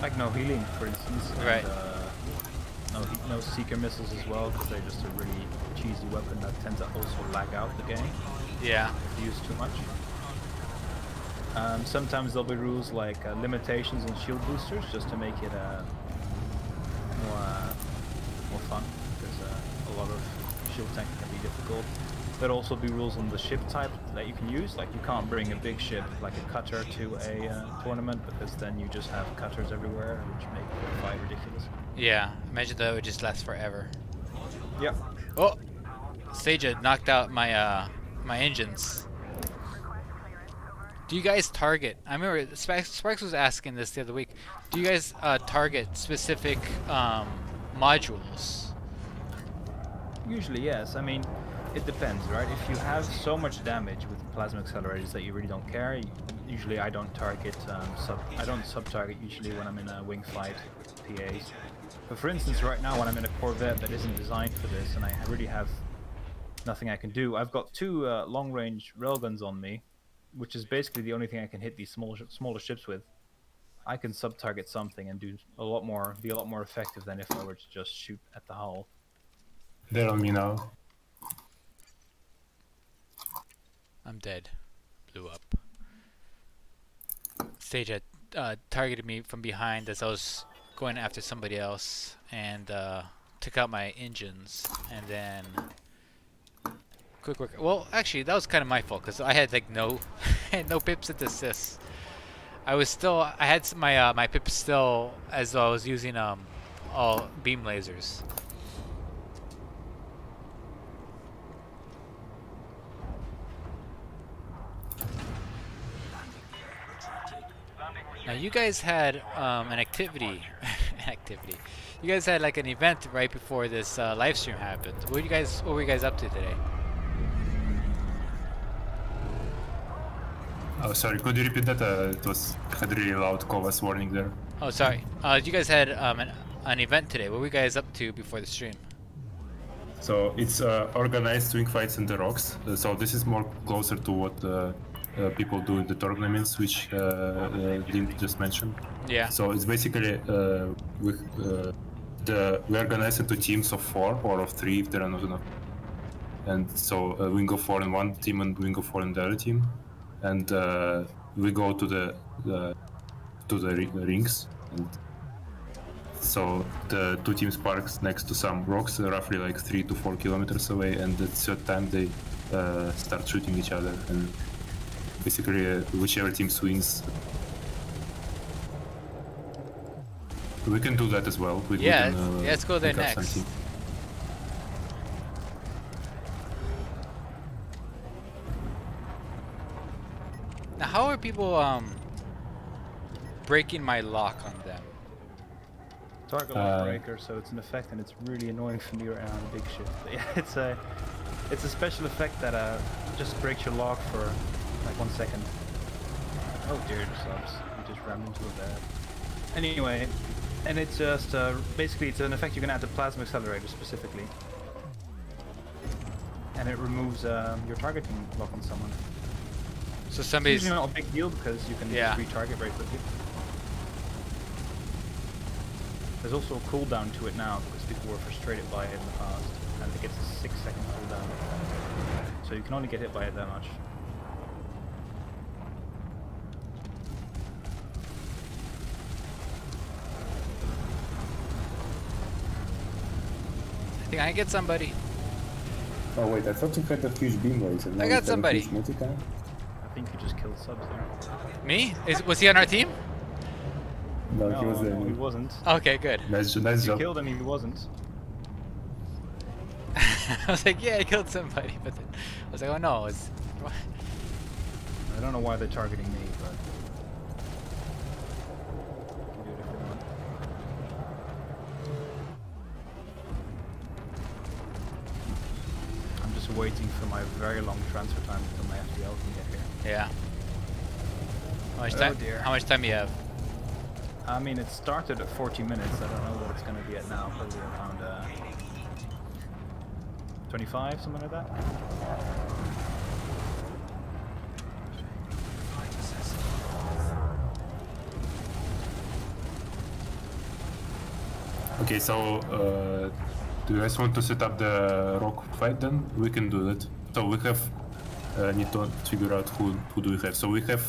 Like no healing, for instance. Right. And, no seeker missiles as well, because they're just a really cheesy weapon that tends to also lag out the game yeah. if used too much. Sometimes there'll be rules like limitations on shield boosters, just to make it more fun, because a lot of shield tanking can be difficult. There'll also be rules on the ship type that you can use, like you can't bring a big ship like a cutter to a tournament, because then you just have cutters everywhere, which make the fight ridiculous. Yeah. Imagine that would just last forever. Yep. Oh, Sage had knocked out my my engines. Do you guys target? I remember Sparks was asking this the other week. Do you guys target specific modules? Usually, yes. I mean, it depends, right? If you have so much damage with plasma accelerators that you really don't care, usually I don't target I don't sub-target usually when I'm in a wing fight with PAs. But for instance, right now when I'm in a Corvette that isn't designed for this, and I really have nothing I can do, I've got 2 long-range railguns on me, which is basically the only thing I can hit these smaller ships with. I can sub-target something and be a lot more effective than if I were to just shoot at the hull. They're on me now. I'm dead. Blew up. Sage had targeted me from behind as I was going after somebody else, and took out my engines, and then quick work. Well, actually, that was kind of my fault, because I had like no pips at assists. I had my pips still as though I was using all beam lasers. Now you guys had an activity. You guys had like an event right before this live stream happened. What were you guys up to today? Oh, sorry. Could you repeat that? It had really loud Kovas warning there. Oh, sorry. You guys had an event today. What were you guys up to before the stream? So it's organized swing fights in the rocks. So this is more closer to what people do in the tournaments, which Lim just mentioned. Yeah. So it's basically we organize into teams of 4 or of 3 if there are not enough. And so wing of 4 in one team and wing of 4 in the other team, and we go to the rings. And so the 2 teams park next to some rocks, roughly like 3 to 4 kilometers away, and at a certain time they start shooting each other, and basically whichever team swings. We can do that as well. Yeah, let's go there next. how are people breaking my lock on them? Target lock breaker, so it's an effect and it's really annoying for me right now on a big shift. But yeah, it's a special effect that just breaks your lock for like 1 second. Oh dear, subs. We just ran into a bed. Anyway, and it's just basically it's an effect you can add to Plasma Accelerator specifically. And it removes your targeting lock on someone. So It's somebody's usually not a big deal because you can Yeah. just retarget very quickly. There's also a cooldown to it now because people were frustrated by it in the past, and it gets a 6-second cooldown. So you can only get hit by it that much. I think I get somebody. Oh wait, I thought you had a huge beam laser. Now I you got have a somebody. huge multi-cannon? I think you just killed subs there. Me? Was he on our team? No, he was no, he wasn't. Okay, good. Nice You job. killed him, he wasn't. I was like, yeah, I killed somebody, but then I was like, oh no, it's. I don't know why they're targeting me, but you can do it if you want. I'm just waiting for my very long transfer time until my FDL can get here. Yeah. How much Oh time? dear. How much time you have? I mean, it started at 40 minutes. I don't know what it's going to be at now. Probably around 25, something like that. Okay, so do you guys want to set up the rock fight then? We can do that. So we have need to figure out who do we have. So we have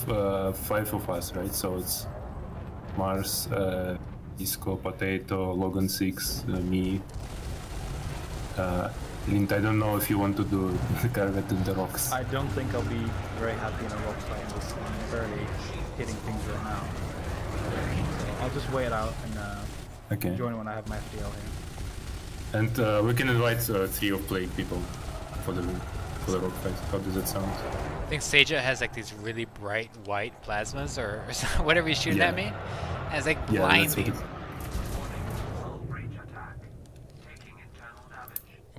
5 of us, right? So it's Mars, Disco, Potato, Logan 6, me. Lint, I don't know if you want to do the Corvette in the rocks. I don't think I'll be very happy in a rock fight. I'm barely hitting things right now. So I'll just wait it out and Okay. join when I have my FDL here. And we can invite 3 of play people for the rock fight. How does that sound? I think Seja has like these really bright white plasmas or whatever he's shooting at Yeah. me. And it's like Yeah, that's what blinding. it-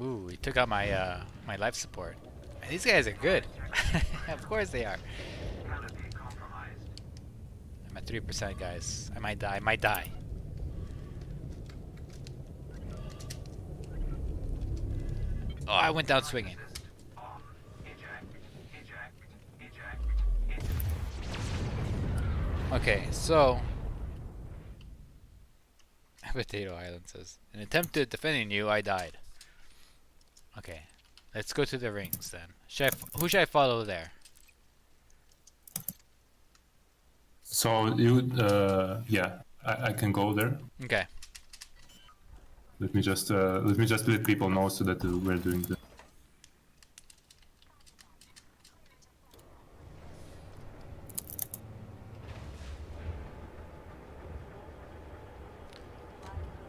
Ooh, he took out my my life support. Man, these guys are good. Of course they are. I'm at 3%, guys. I might die. I might die. Oh, I went down swinging. Okay, so Potato Island says, in an attempt at defending you, I died. Okay, let's go to the rings then. Who should I follow there? So you, yeah, I can go there. Okay. Let me just let people know so that we're doing the.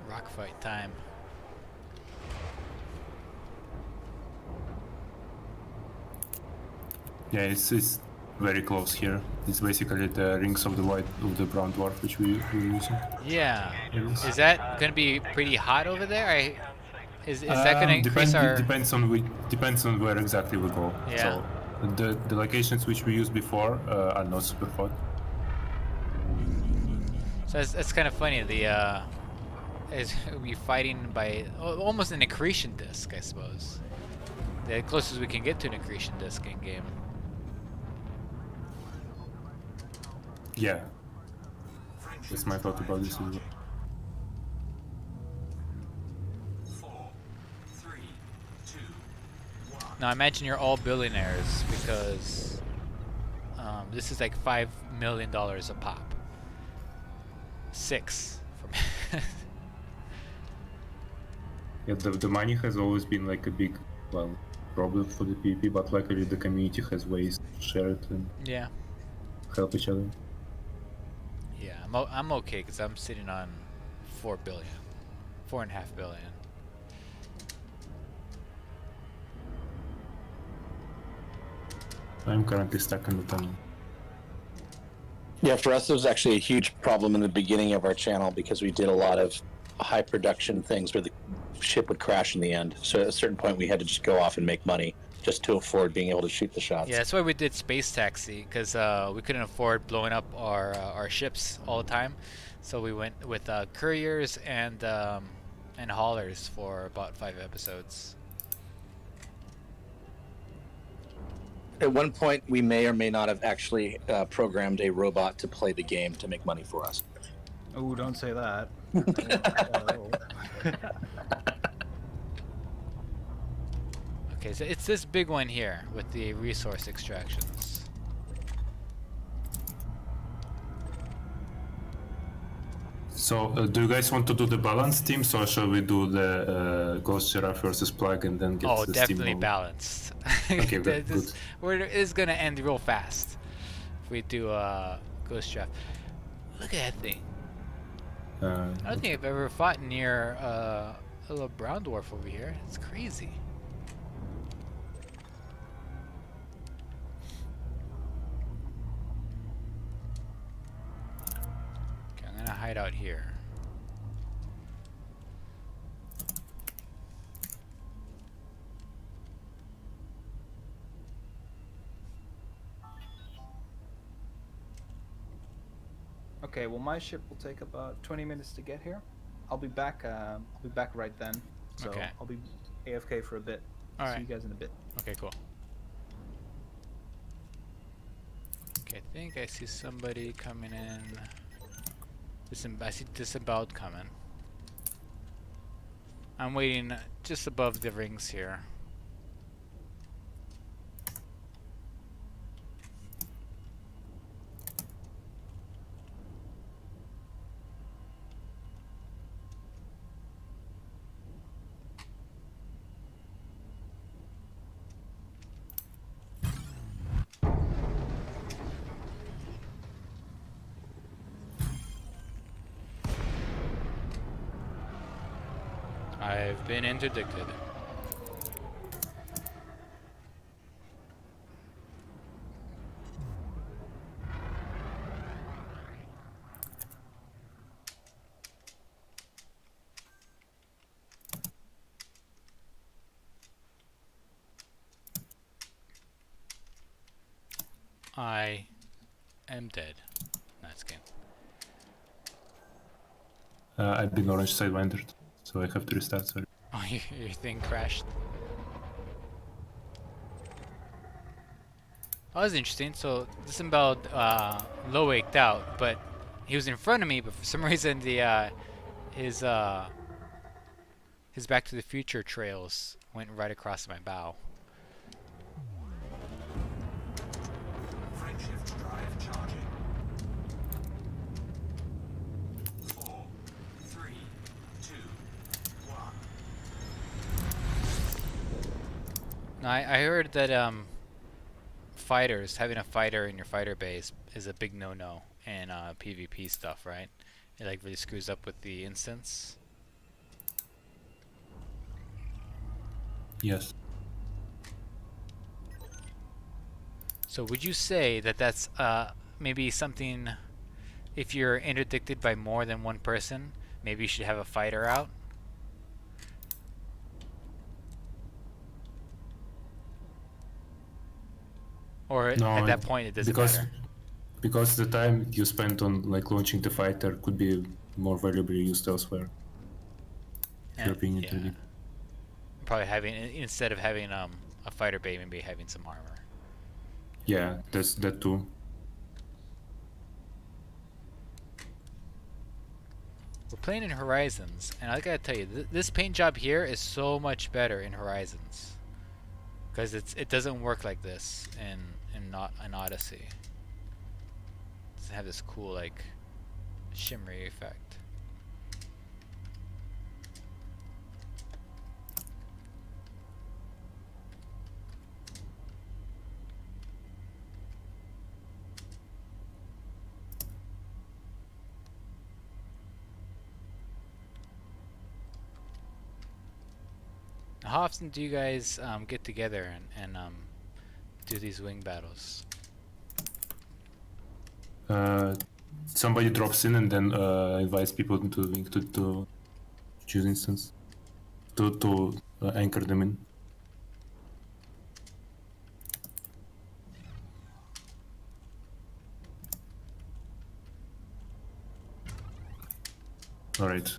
Rock fight time. Yeah, it's very close here. It's basically the rings of the brown dwarf which we're using. Yeah. It is. Is that gonna be pretty hot over there? Is that gonna increase our? Depends on where exactly we go. Yeah. So the locations which we used before are not super hot. So it's kind of funny. Is we fighting by almost an accretion disc, I suppose. The closest we can get to an accretion disc in game. Yeah. That's my thought about this as well. Now I imagine you're all billionaires because this is like $5 million a pop. 6 from. Yeah, the money has always been like a big, problem for the PvP, but luckily the community has ways to share it and Yeah. help each other. Yeah, I'm okay because I'm sitting on 4 billion, 4.5 billion. I'm currently stuck in the tunnel. Yeah, for us, it was actually a huge problem in the beginning of our channel because we did a lot of high production things where the ship would crash in the end. So at a certain point, we had to just go off and make money just to afford being able to shoot the shots. Yeah, that's why we did Space Taxi, because we couldn't afford blowing up our ships all the time. So we went with couriers and haulers for about 5 episodes. At one point, we may or may not have actually programmed a robot to play the game to make money for us. Oh, don't say that. Okay, so it's this big one here with the resource extractions. So, do you guys want to do the balance teams, or shall we do the Ghost Giraffe versus Plug and then get Oh, the definitely steam balanced. Okay, good. It's gonna end real fast if we do Ghost Giraffe. Look at that thing. I don't think I've ever fought near a little brown dwarf over here. It's crazy. Okay, I'm gonna hide out here. Okay, well my ship will take about 20 minutes to get here. I'll be back. I'll be back right then. So Okay. I'll be AFK for a bit. All See right. you guys in a bit. Okay, cool. Okay, I think I see somebody coming in. I see disemboweled coming. I'm waiting just above the rings here. I've been interdicted. I am dead. That's game. I've been orange sidewinder, so I have to restart. Sorry. Oh, your thing crashed. That was interesting. So disemboweled low waked out, but he was in front of me. But for some reason, his Back to the Future trails went right across my bow. Frameshift drive charging. 4, 3, 2, 1. Now, I heard that having a fighter in your fighter base is a big no-no in PvP stuff, right? It like really screws up with the instance. Yes. So would you say that that's maybe something, if you're interdicted by more than one person, maybe you should have a fighter out? Or No, at that point it doesn't matter? Because the time you spent on like launching the fighter could be more valuably used elsewhere. If you're being interdicted. Probably having, instead of having a fighter bay, maybe having some armor. Yeah, that's that too. We're playing in Horizons, and I gotta tell you, this paint job here is so much better in Horizons, because it doesn't work like this in not an Odyssey. It doesn't have this cool like shimmery effect. How often do you guys get together and do these wing battles? somebody drops in and then invites people into the wing to choose instance to anchor them in. All right.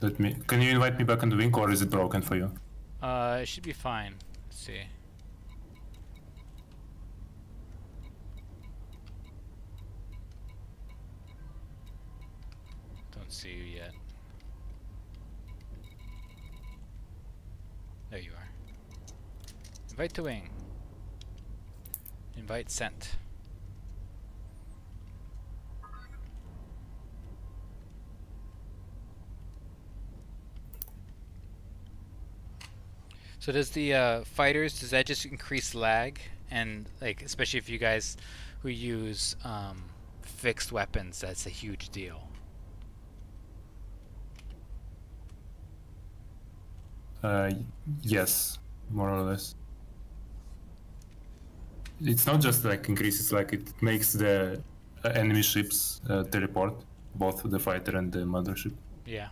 Let me. Can you invite me back on the wing, or is it broken for you? It should be fine. Let's see. Don't see you yet. There you are. Invite to wing. Invite sent. So does the fighters, does that just increase lag? And like, especially if you guys who use fixed weapons, that's a huge deal. Yes, more or less. It's not just like increases, like it makes the enemy ships teleport, both the fighter and the mothership. Yeah.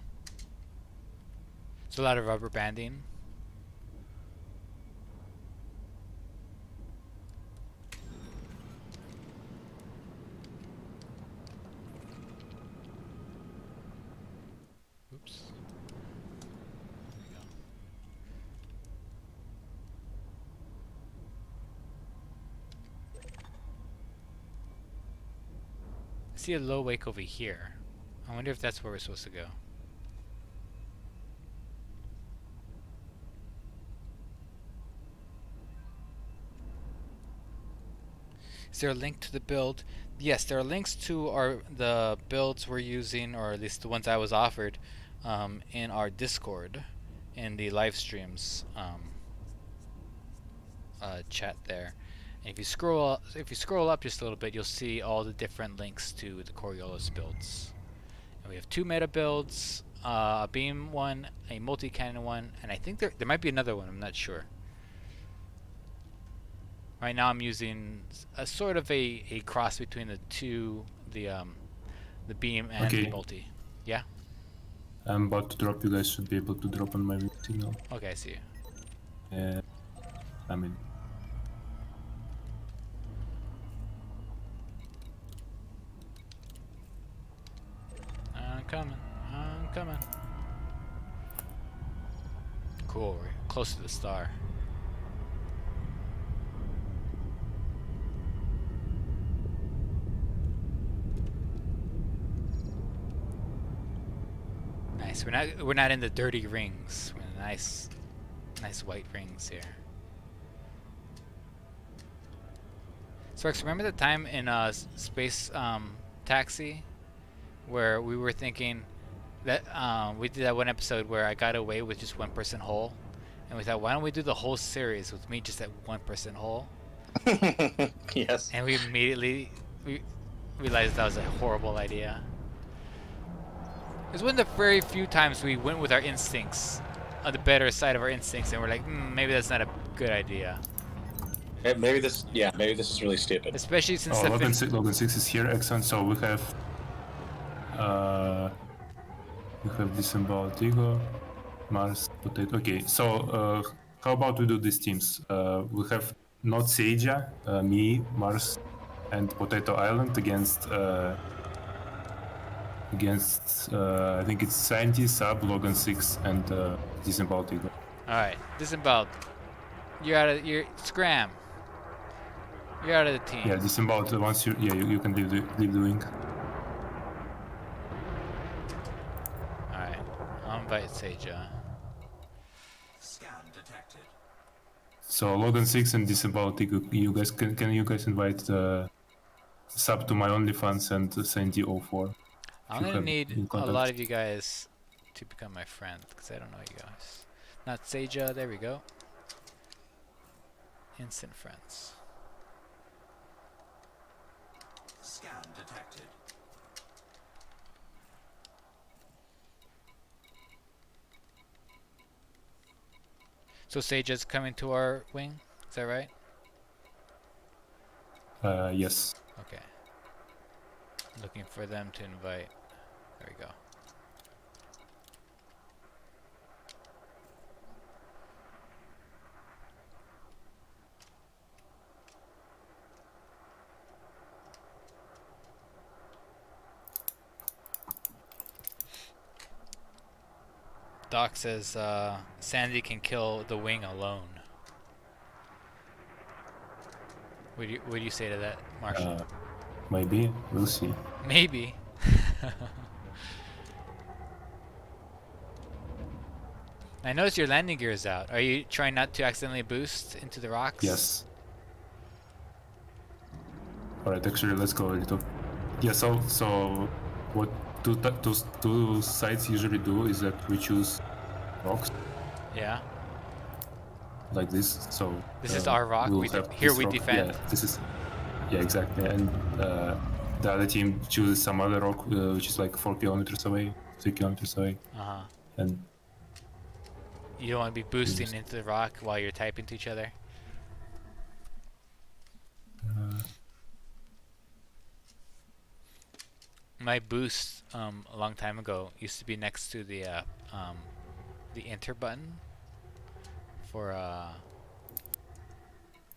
It's a lot of rubber banding. Oops. There we go. I see a low wake over here. I wonder if that's where we're supposed to go. Is there a link to the build? Yes, there are links to the builds we're using, or at least the ones I was offered, in our Discord, in the live streams chat there. And if you scroll up just a little bit, you'll see all the different links to the Coriolis builds. And we have 2 meta builds, a beam one, a multi-cannon one, and I think there might be another one. I'm not sure. Right now I'm using a sort of a cross between the two, the beam and the multi. Yeah? I'm about to drop. You guys should be able to drop on my wing signal. Okay, I see you. I mean, I'm coming. Cool, we're close to the star. Nice. We're not in the dirty rings. We're in the nice white rings here. Sparks, remember the time in Space Taxi where we were thinking that we did that one episode where I got away with just 1% hull, and we thought, why don't we do the whole series with me just at 1% hull? Yes. And we immediately realized that was a horrible idea. It was one of the very few times we went with our instincts, on the better side of our instincts, and we're like, maybe that's not a good idea. Maybe this is really stupid. Especially since Logan 6 is here, excellent. So we have Disemboweled Eagle, Mars, Potato. Okay, so how about we do these teams? We have not Seija, me, Mars, and Potato Island against I think it's Sandy, Sub, Logan 6, and Disemboweled Eagle. Alright, Disemboweled. You're Scram. You're out of the team. Yeah, Disemboweled. Once you can leave the wing. Alright, I'll invite Seija. Scan detected. So Logan 6 and Disemboweled Eagle, you guys can you guys invite Sub to my OnlyFans and Sandy 04. I'm gonna need a lot of you guys to become my friend, because I don't know you guys. Not Seija, there we go. Instant friends. Scan detected. So Seija's coming to our wing, is that right? Yes. Okay. Looking for them to invite. There we go. Doc says Sandy can kill the wing alone. What do you say to that, Marshall? Maybe we'll see. Maybe. I noticed your landing gear is out. Are you trying not to accidentally boost into the rocks? Yes. All right. Actually, let's go a little. Yeah. So what two sites usually do is that we choose rocks Yeah. like this. So This is our rock. we'll We have here this we rock. defend. Yeah. This is. Yeah. Exactly. And the other team chooses some other rock, which is like 4 kilometers away, 3 kilometers away, Uh-huh. and You don't want to be boosting into the rock while you're typing to each other. My boost a long time ago used to be next to the enter button for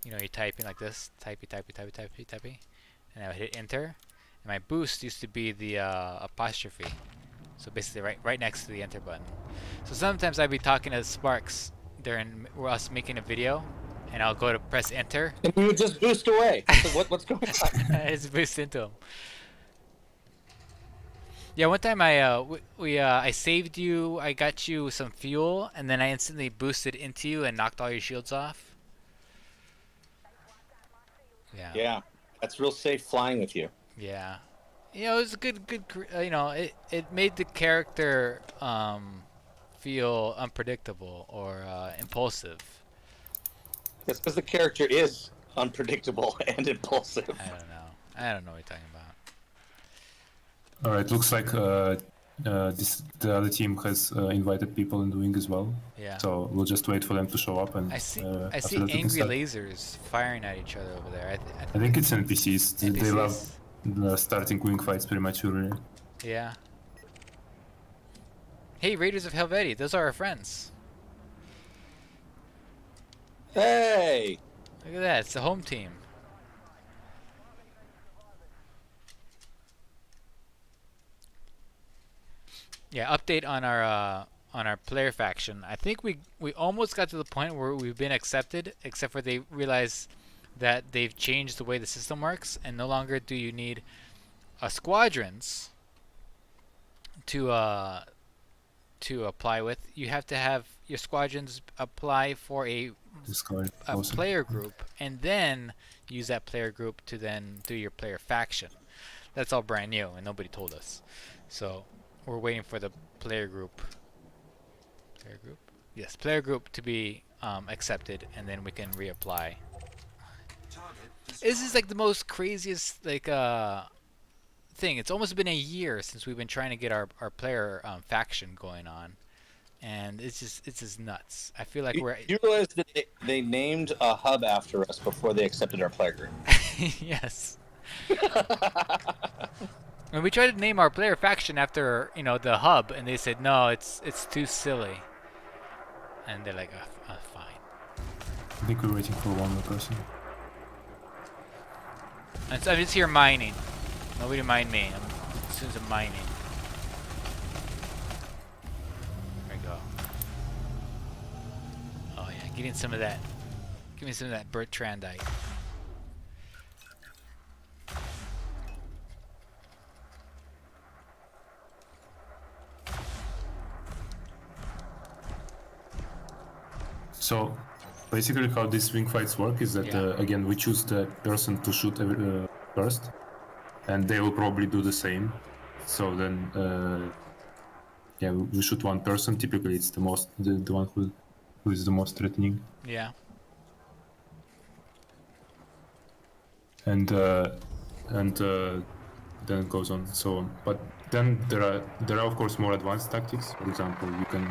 you know, you're typing like this, typey, and I would hit enter, and my boost used to be the apostrophe, so basically right next to the enter button. So sometimes I'd be talking to Sparks during us making a video, and I'll go to press enter. And we would just boost away. So what's going on? I just boost into him. Yeah, one time I saved you. I got you some fuel, and then I instantly boosted into you and knocked all your shields off. Yeah. Yeah, that's real safe flying with you. Yeah. You know, it was a good. You know, it made the character feel unpredictable or impulsive. It's because the character is unpredictable and impulsive. I don't know. I don't know what you're talking about. all right. Looks like the other team has invited people in the wing as well. Yeah. So we'll just wait for them to show up, and I see after that we can angry start. lasers firing at each other over there. I think it's NPCs. They love NPCs. starting wing fights prematurely. Yeah. Hey, Raiders of Helvetii, those are our friends. Hey! Look at that, it's the home team. Yeah, update on our player faction. I think we almost got to the point where we've been accepted, except for they realize that they've changed the way the system works, and no longer do you need squadrons to apply with. You have to have your squadrons apply for a player group, and then use that player group to then do your player faction. That's all brand new, and nobody told us. So we're waiting for the player group. Yes, player group to be accepted, and then we can reapply. This is like the most craziest thing. It's almost been a year since we've been trying to get our player faction going on, and it's just nuts. I feel like You realize that they named a hub after us before they accepted our player group. Yes. And we tried to name our player faction after, you know, the hub, and they said no, it's too silly. And they're like, fine. I think we're waiting for one more person. And so I'm just here mining. Nobody mind me. As soon as I'm mining. There we go. Oh yeah, getting some of that. Give me some of that Bertrandite. So basically how these wing fights work is that again we choose the person to shoot first, and they will probably do the same. So then yeah, we shoot one person. Typically it's the one who is the most threatening. Yeah. And then it goes on so on. But then there are of course more advanced tactics. For example, you can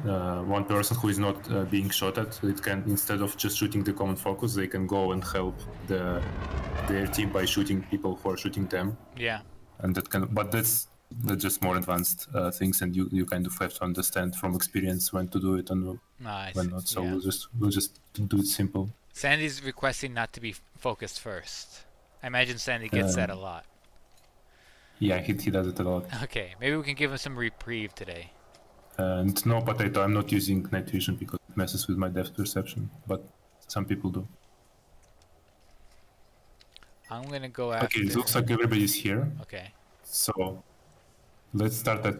one person who is not being shot at, it can, instead of just shooting the common focus, they can go and help their team by shooting people who are shooting them. Yeah. And that can, but that's just more advanced things, and you kind of have to understand from experience when to do it and I when see. not. So Yeah. we'll just do it simple. Sandy's requesting not to be focused first. I imagine Sandy gets that a lot. Yeah, he does it a lot. Okay, maybe we can give him some reprieve today. And no, Potato, I'm not using night vision because it messes with my depth perception, but some people do. I'm gonna go after. Okay, it looks like everybody's here. Okay. So let's start at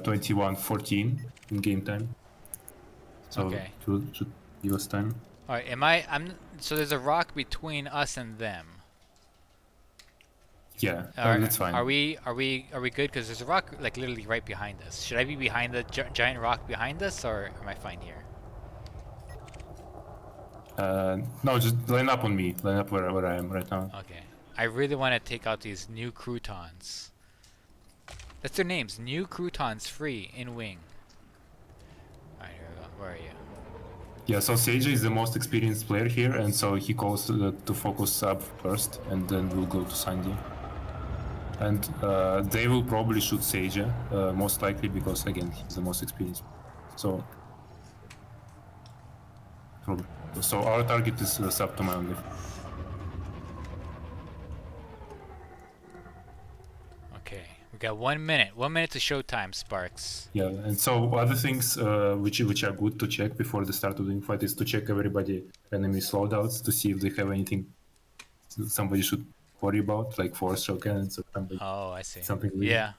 21:14 in game time. So Okay. it should give us time. All right. So there's a rock between us and them. Yeah, Are, that's fine. Are we good? Because there's a rock like literally right behind us. Should I be behind the giant rock behind us, or am I fine here? No, just line up on me. Line up where I am right now. Okay. I really want to take out these new croutons. That's their names. New croutons free in wing. Alright, here we go. Where are you? Yeah, so Seija is the most experienced player here, and so he calls to focus up first, and then we'll go to Sandy. And they will probably shoot Seija, most likely, because again, he's the most experienced. So, probably. So our target is sub to my only. Okay. We got 1 minute. 1 minute to showtime, Sparks. Yeah, and so other things which are good to check before the start of the fight is to check everybody enemy loadouts to see if they have anything somebody should worry about, like force shell cannons or something. Oh, I see. Something weird. Yeah.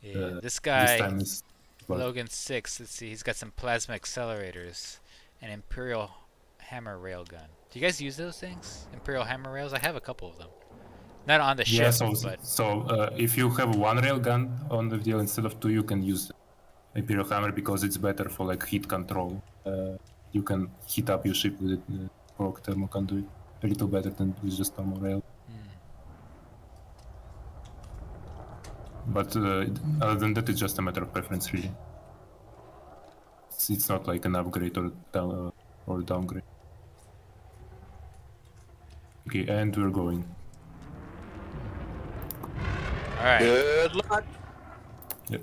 Yeah. This guy, This time is Logan 6. Let's see. He's got some plasma accelerators, an Imperial hammer railgun. Do you guys use those things? Imperial hammer rails? I have a couple of them. Not on the ship, but if you have one railgun on the deal instead of two, you can use Imperial Hammer because it's better for like heat control. You can heat up your ship with it, proc thermal conduit a little better than with just normal rail. But other than that, it's just a matter of preference, really. It's not like an upgrade or downgrade. Okay, and we're going. all right. Good luck. Yep.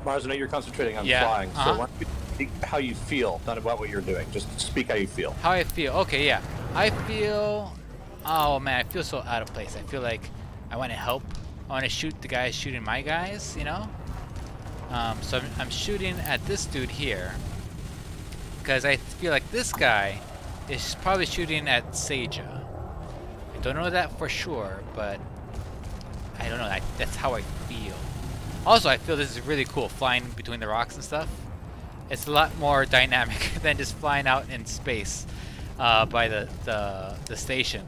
Mars, I know you're concentrating on Yeah, flying, uh-huh. so why don't you speak how you feel, not about what you're doing. Just speak how you feel. How I feel? Okay, yeah. I feel. Oh man, I feel so out of place. I feel like I want to help. I want to shoot the guys shooting my guys, you know? So I'm shooting at this dude here. Because I feel like this guy is probably shooting at Seija. I don't know that for sure, but I don't know. That's how I feel. Also, I feel this is really cool, flying between the rocks and stuff. It's a lot more dynamic than just flying out in space by the station.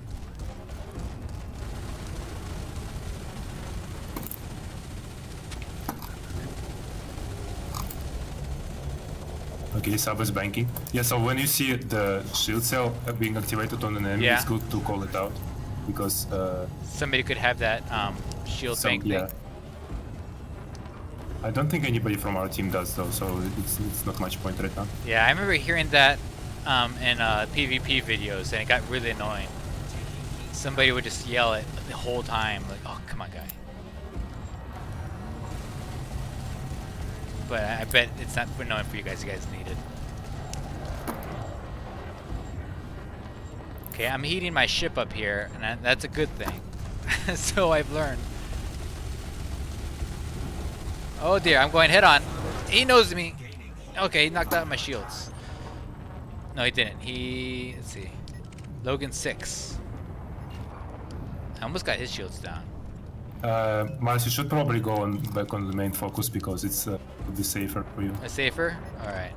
Okay, sub is banking. Yeah, so when you see the shield cell being activated on an enemy, Yeah. it's good to call it out because Somebody could have that shield bank thing. I don't think anybody from our team does though, so it's not much point right now. Yeah, I remember hearing that in PvP videos, and it got really annoying. Somebody would just yell it the whole time, like, "Oh, come on, guy!" But I bet it's not annoying for you guys. You guys need it. Okay, I'm heating my ship up here, and that's a good thing. So I've learned. Oh dear, I'm going head on. He knows me. Okay, he knocked out my shields. No, he didn't. Let's see. Logan 6. I almost got his shields down. Mars, you should probably go back on the main focus because it's will be safer for you. Safer? Alright.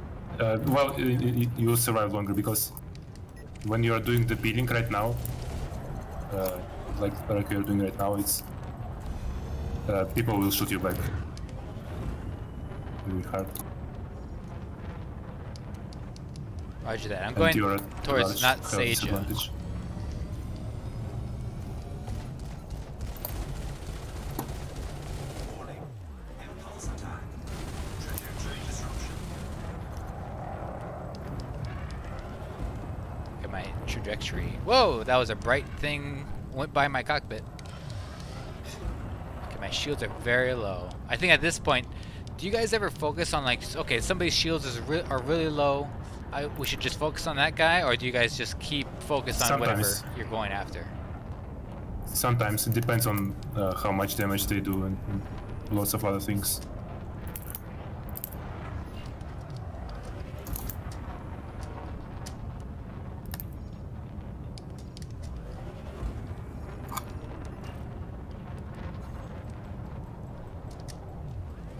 Well, you'll survive longer because when you are doing the peeling right now, like you're doing right now, it's people will shoot you back really hard. Roger that. I'm And going you're at towards large not health Sage. disadvantage. Warning. Impulse attack. Trajectory disruption. Look at my trajectory. Whoa, that was a bright thing. Went by my cockpit. Okay, my shields are very low. I think at this point, do you guys ever focus on like, okay, somebody's shields are really low, we should just focus on that guy, or do you guys just keep focused on whatever Sometimes. you're going after? Sometimes it depends on how much damage they do and lots of other things.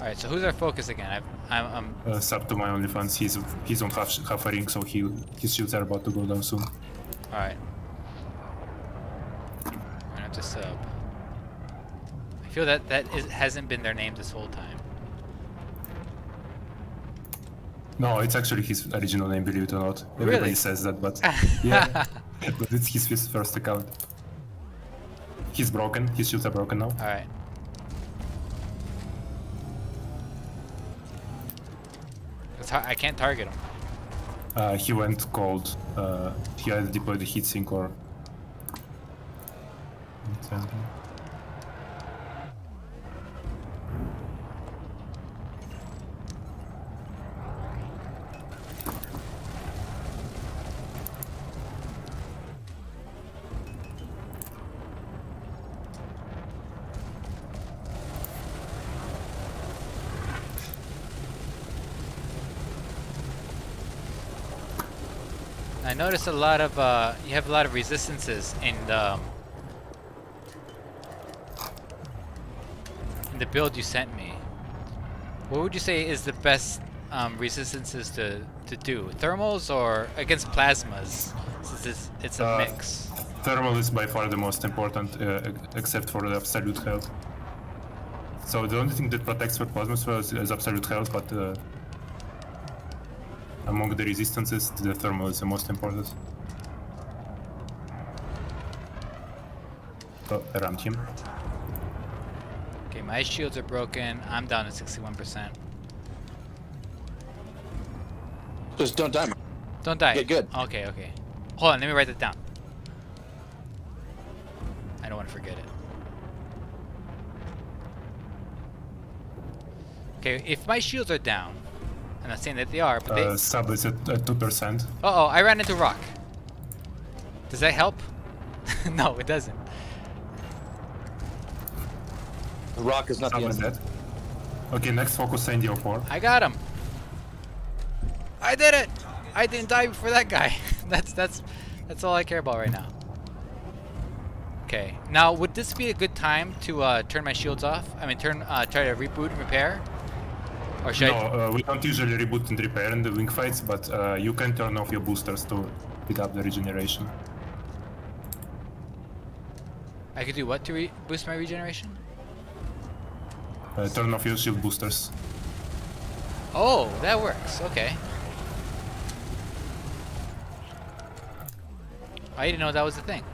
All right, so who's our focus again? I'm Sub to my OnlyFans, he's on half a ring, so his shields are about to go down soon. all right. I'm gonna have to sub. I feel that hasn't been their name this whole time. No, it's actually his original name, believe it or not. Everybody Really? says that, but yeah, but it's his first account. He's broken. His shields are broken now. All right. It's hard. I can't target him. He went cold. He either deployed the heatsink or. I noticed a lot of you have a lot of resistances in the build you sent me. What would you say is the best resistances to do? Thermals or against plasmas? Since it's a mix. Thermal is by far the most important, except for the absolute health. So the only thing that protects for plasmas is absolute health, but among the resistances, the thermal is the most important. Oh, I rammed him. Okay, my shields are broken. I'm down to 61%. Just don't die. Don't die. Get good. Okay, okay. Hold on, let me write that down. I don't want to forget it. Okay, if my shields are down, I'm not saying that they are, but they... Sub is at 2%. Uh-oh, I ran into rock. Does that help? No, it doesn't. The rock is not Sub the is enemy. dead. Okay, next focus Sandy 04. I got him. I did it. I didn't die before that guy. That's all I care about right now. Okay. Now, would this be a good time to turn my shields off? I mean, try to reboot and repair? Or should I? No, we don't usually reboot and repair in the wing fights, but you can turn off your boosters to pick up the regeneration. I could do what to boost my regeneration? Turn off your shield boosters. Oh, that works. Okay. I didn't know that was a thing.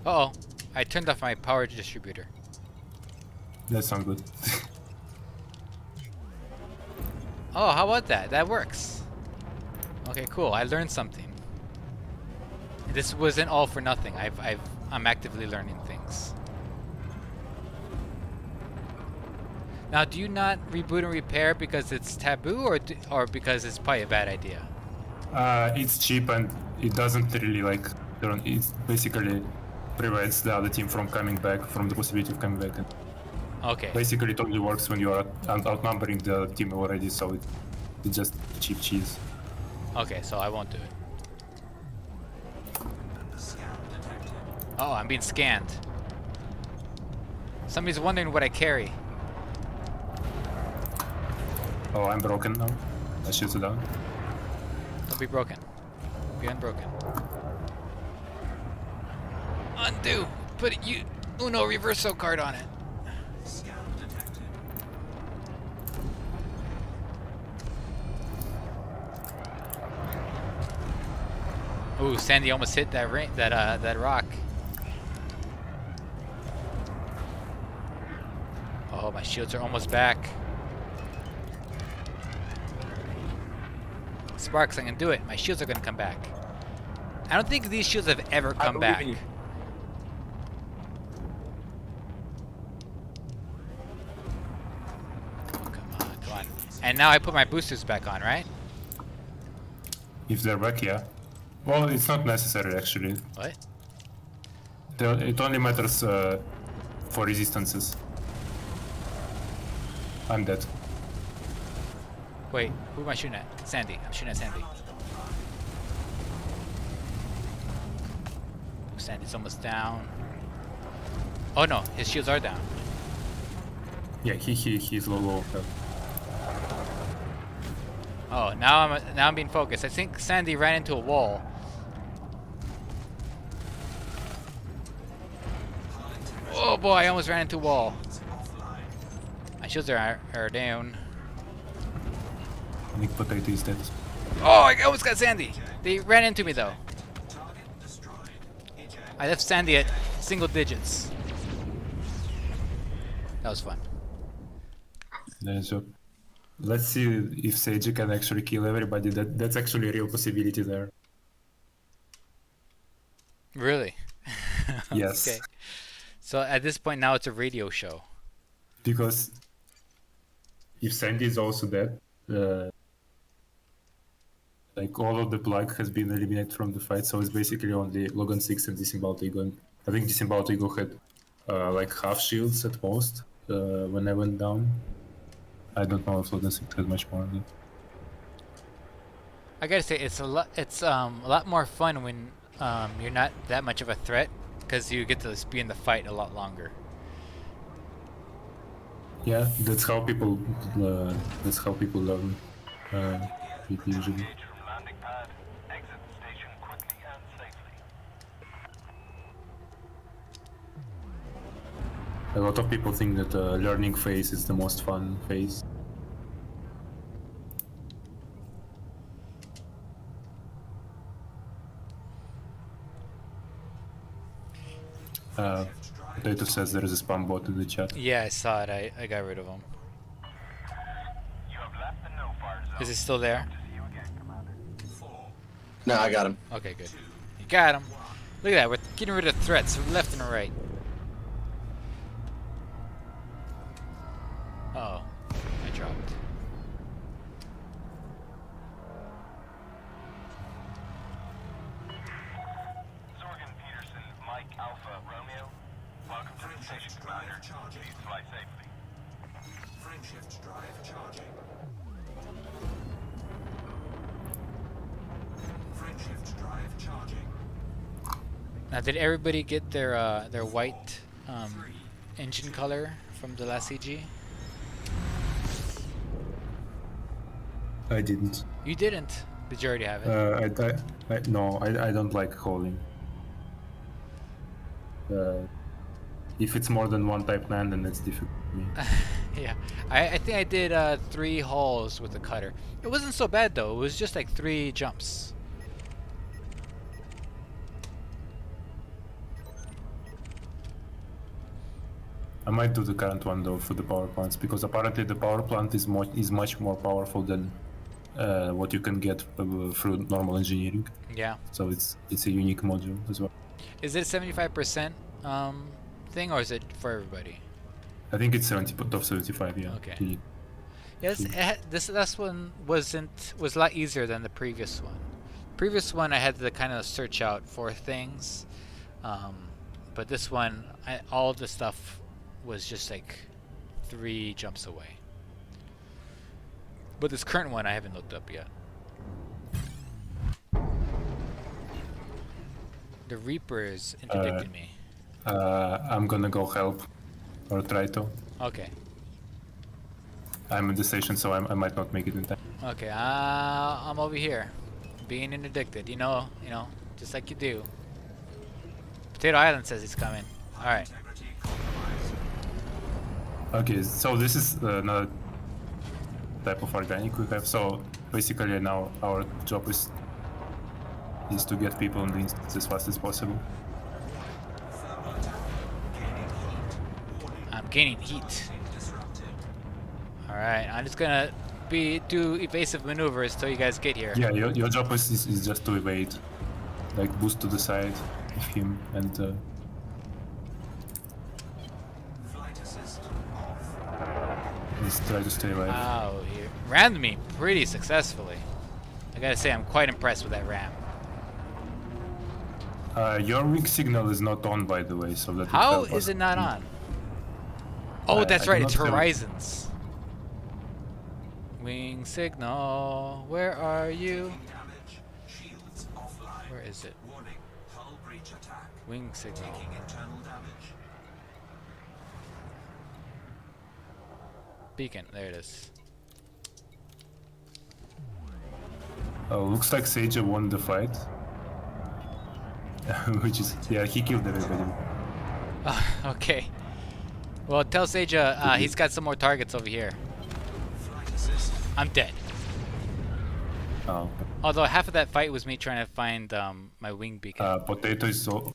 Uh-oh. I turned off my power distributor. That sounds good. Oh, how about that? That works. Okay, cool. I learned something. This wasn't all for nothing. I'm actively learning things. Now, do you not reboot and repair because it's taboo, or because it's probably a bad idea? It's cheap and it doesn't really like. It basically prevents the other team from coming back, from the possibility of coming back. And Okay. basically, it only works when you are outnumbering the team already, so it's just cheap cheese. Okay, so I won't do it. Scan detected. Oh, I'm being scanned. Somebody's wondering what I carry. Oh, I'm broken now. My shields are down. Don't be broken. Be unbroken. Undo! Put it, you Uno reverso card on it. Scout detected. Ooh, Sandy almost hit that that rock. Oh, my shields are almost back. Sparks, I can do it. My shields are gonna come back. I don't think these shields have ever come believe back. in you. Oh, come on, come on. And now I put my boosters back on, right? If they're back, yeah. Well, it's not necessary actually. What? It only matters for resistances. I'm dead. Wait, who am I shooting at? Sandy. I'm shooting at Sandy. Sandy's almost down. Oh no, his shields are down. Yeah, he's low. Oh, now I'm being focused. I think Sandy ran into a wall. Oh boy, I almost ran into a wall. My shields are down. Nick Potato is dead. Oh, I almost got Sandy. They ran into me though. Target destroyed. Eject. I left Sandy at single digits. That was fun. So let's see if Seiji can actually kill everybody. That's actually a real possibility there. Really? Yes. Okay. So at this point now it's a radio show. Because if Sandy is also dead, like all of the plug has been eliminated from the fight, so it's basically only Logan 6 and Disemboweled Ego. And I think Disemboweled Ego had like half shields at most when I went down. I don't know if Logan 6 had much more. I gotta say it's a lot more fun when you're not that much of a threat because you get to be in the fight a lot longer. Yeah, that's how people learn PvP usually. Landing pad. Exit the station quickly and safely. A lot of people think that learning phase is the most fun phase. Potato says there is a spam bot in the chat. Yeah, I saw it. I got rid of him. You have left the no-fire zone. Is it still there? See you again, Commander. 4. No, I got him. Okay, good. You got him. Look at that. We're getting rid of threats left and right. Uh-oh. I dropped. Zorgan Peterson, Mike Alpha Romeo. Welcome to the station, Commander. Please fly safely. Frameshift drive charging. Frameshift drive charging. Now, did everybody get their white engine color from the last CG? I didn't. You didn't. Did you already have it? No, I don't like calling. If it's more than one type 9, then it's difficult for me. Yeah. I think I did 3 hauls with the cutter. It wasn't so bad though. It was just like 3 jumps. I might do the current one though for the power plants, because apparently the power plant is much more powerful than what you can get through normal engineering. Yeah. So it's a unique module as well. Is it 75% thing or is it for everybody? I think it's 70 top 75. Yeah. Okay. Unique. Yes. This last one was a lot easier than the previous one. Previous one I had to kind of search out for things, but this one all the stuff was just like 3 jumps away. But this current one I haven't looked up yet. The Reapers interdicted me. I'm gonna go help or try to. Okay. I'm in the station, so I might not make it in time. Okay. I'm over here. Being interdicted, you know, just like you do. Potato Island says he's coming. All right. Okay, so this is another type of organic we have. So basically now our job is to get people in the instance as fast as possible. I'm gaining heat. All right, I'm just gonna do evasive maneuvers till you guys get here. Yeah, your job is just to evade, like boost to the side of him and just try to stay alive. Oh, he rammed me pretty successfully. I gotta say, I'm quite impressed with that ram. Your wing signal is not on, by the way, so that How would help is us. it not on? Oh, that's I right, do it's not have- Horizons. Wing signal, where are you? Damage. Shields offline. Where is it? Warning. Hull breach attack. Wing signal. Taking internal damage. Beacon, there it is. Oh, looks like Sage won the fight. Which is, yeah, he killed everybody. Okay. Well, tell Sage he's got some more targets over here. Flight assist. I'm dead. Oh, Although half of that fight was me trying to find my wing beacon. Potato also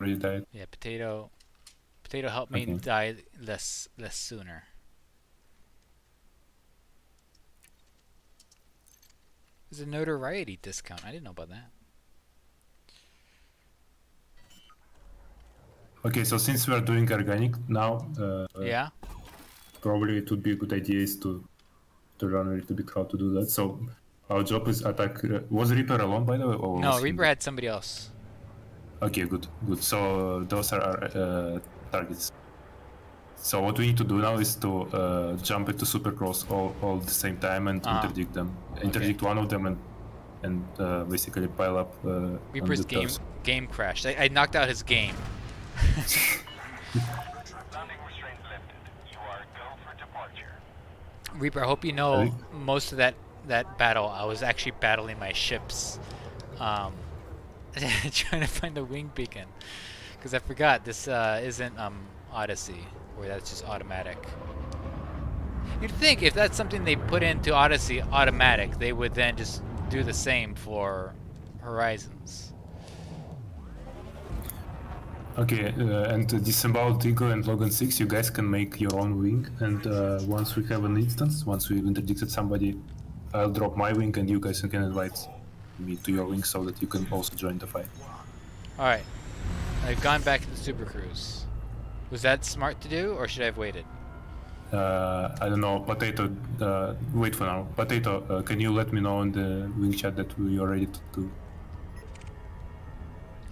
already died. Yeah, Potato helped me Okay. die less sooner. There's a notoriety discount. I didn't know about that. Okay, so since we are doing organic now, Yeah. probably it would be a good idea is to learn a little bit how to do that. So our job is attack. Was Reaper alone, by the way? Or No, was he- Reaper had somebody else. Okay, good. So those are our targets. So what we need to do now is to jump into Supercross all at the same time and interdict them. Interdict one of them and basically pile up. On Reaper's the torso. game crashed. I knocked out his game. Landing restraints lifted. You are go for departure. Reaper, I hope you know most of that battle. I was actually battling my ships, trying to find the wing beacon, because I forgot this isn't Odyssey, where that's just automatic. You'd think if that's something they put into Odyssey automatic, they would then just do the same for Horizons. Okay, and Disemboweled Eagle and Logan 6, you guys can make your own wing, and once we have an instance, once we've interdicted somebody, I'll drop my wing and you guys can invite me to your wing so that you can also join the fight. Alright, I've gone back to the Super Cruise. Was that smart to do, or should I have waited? I don't know, Potato, wait for now. Potato, can you let me know in the wing chat that we are ready to do?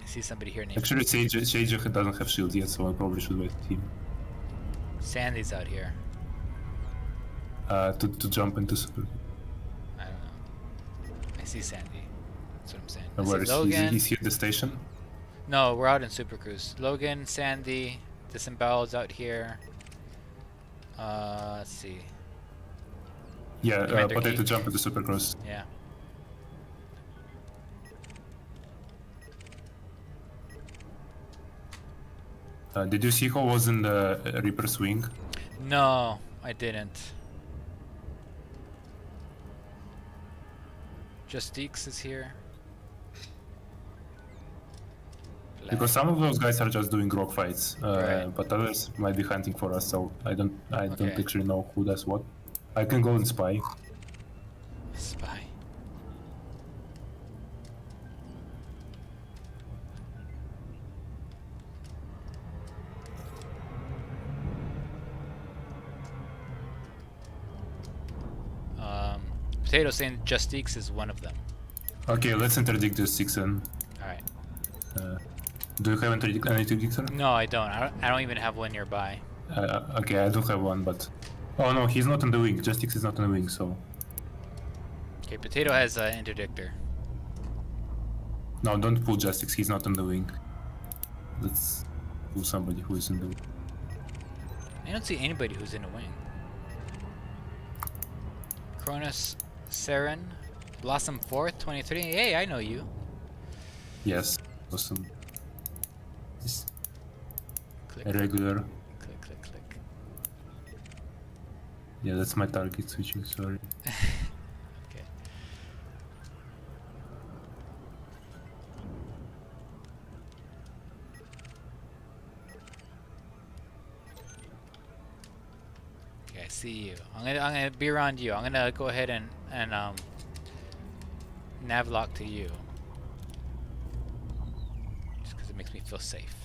I see somebody here named Actually, Sage doesn't have shield yet, so I probably should wait for him Sandy's out here. to jump into Super. I don't know. I see Sandy. That's what I'm saying. I Where see is he? Logan. He's here at the station? No, we're out in Super Cruise. Logan, Sandy, Disembowel's out here. Let's see. Yeah, Commander Potato Geek. jump into Supercross. Yeah. Did you see who was in the Reaper's wing? No, I didn't. Justice is here. Because some of those guys are just doing rock fights, Right. but others might be hunting for us. So I don't Okay. actually know who does what. I can go and spy. Spy. Potato saying Justice is one of them. Okay, let's interdict the 6 then. Alright. Do you have an interdictor? No, I don't. I don't even have one nearby. Okay, I do have one, but oh no, he's not on the wing. Justice is not on the wing, so Okay, Potato has an interdictor. no, don't pull Justice. He's not on the wing. Let's pull somebody who is in the wing. I don't see anybody who's in a wing. Cronus, Saren, Blossom 4th, 23. Hey, I know you. Yes, awesome. This Click, a click, regular. click, click, click. Yeah, that's my target switching. Sorry. Okay. Okay, I see you. I'm gonna be around you. I'm gonna go ahead and navlock to you. Just because it makes me feel safe.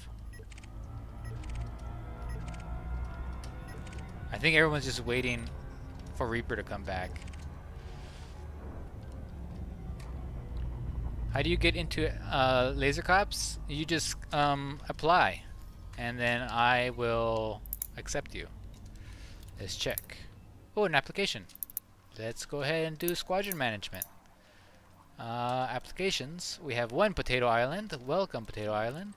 I think everyone's just waiting for Reaper to come back. How do you get into laser cops? You just apply, and then I will accept you. Let's check. Oh, an application. Let's go ahead and do squadron management. Applications. We have one Potato Island. Welcome, Potato Island.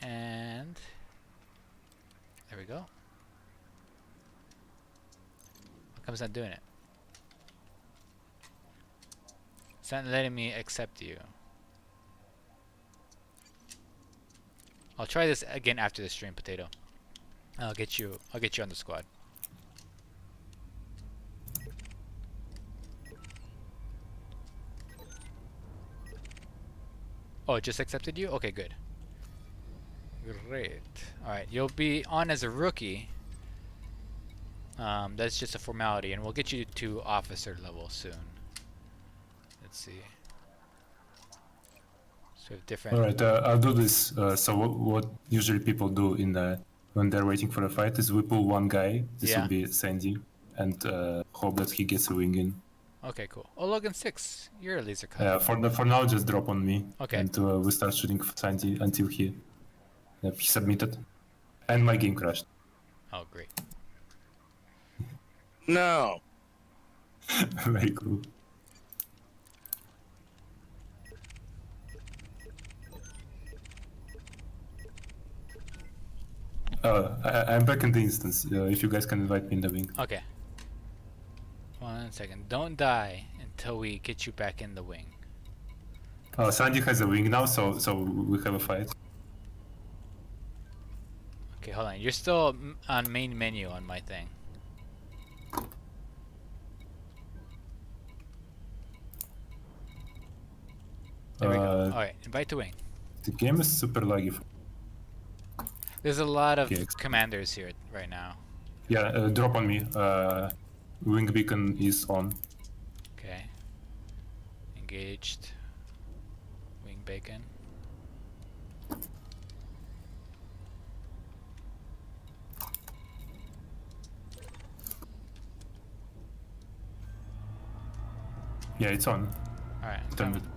And there we go. How come it's not doing it? It's not letting me accept you. I'll try this again after the stream, Potato. I'll get you on the squad. Oh, it just accepted you? Okay, good. Great. Alright, you'll be on as a rookie. That's just a formality, and we'll get you to officer level soon. Let's see. So we have different... Alright, I'll do this. So what usually people do when they're waiting for a fight is we pull one guy. This Yeah. will be Sandy, and hope that he gets a wing in. Okay, cool. Oh, Logan 6. You're a laser cop. For now, just drop on me. Okay. And we start shooting for Sandy until he submitted. And my game crashed. Oh, great. No. Very cool. I'm back in the instance. If you guys can invite me in the wing. Okay. 1 second. Don't die until we get you back in the wing. Sandy has a wing now, so we have a fight. Okay, hold on. You're still on main menu on my thing. There we go. Alright, invite to wing. The game is super laggy. There's a lot of Okay. commanders here right now. Yeah, drop on me. Wing beacon is on. Okay. Engaged. Wing bacon. Yeah, it's on. Alright, I'm Turn coming. it.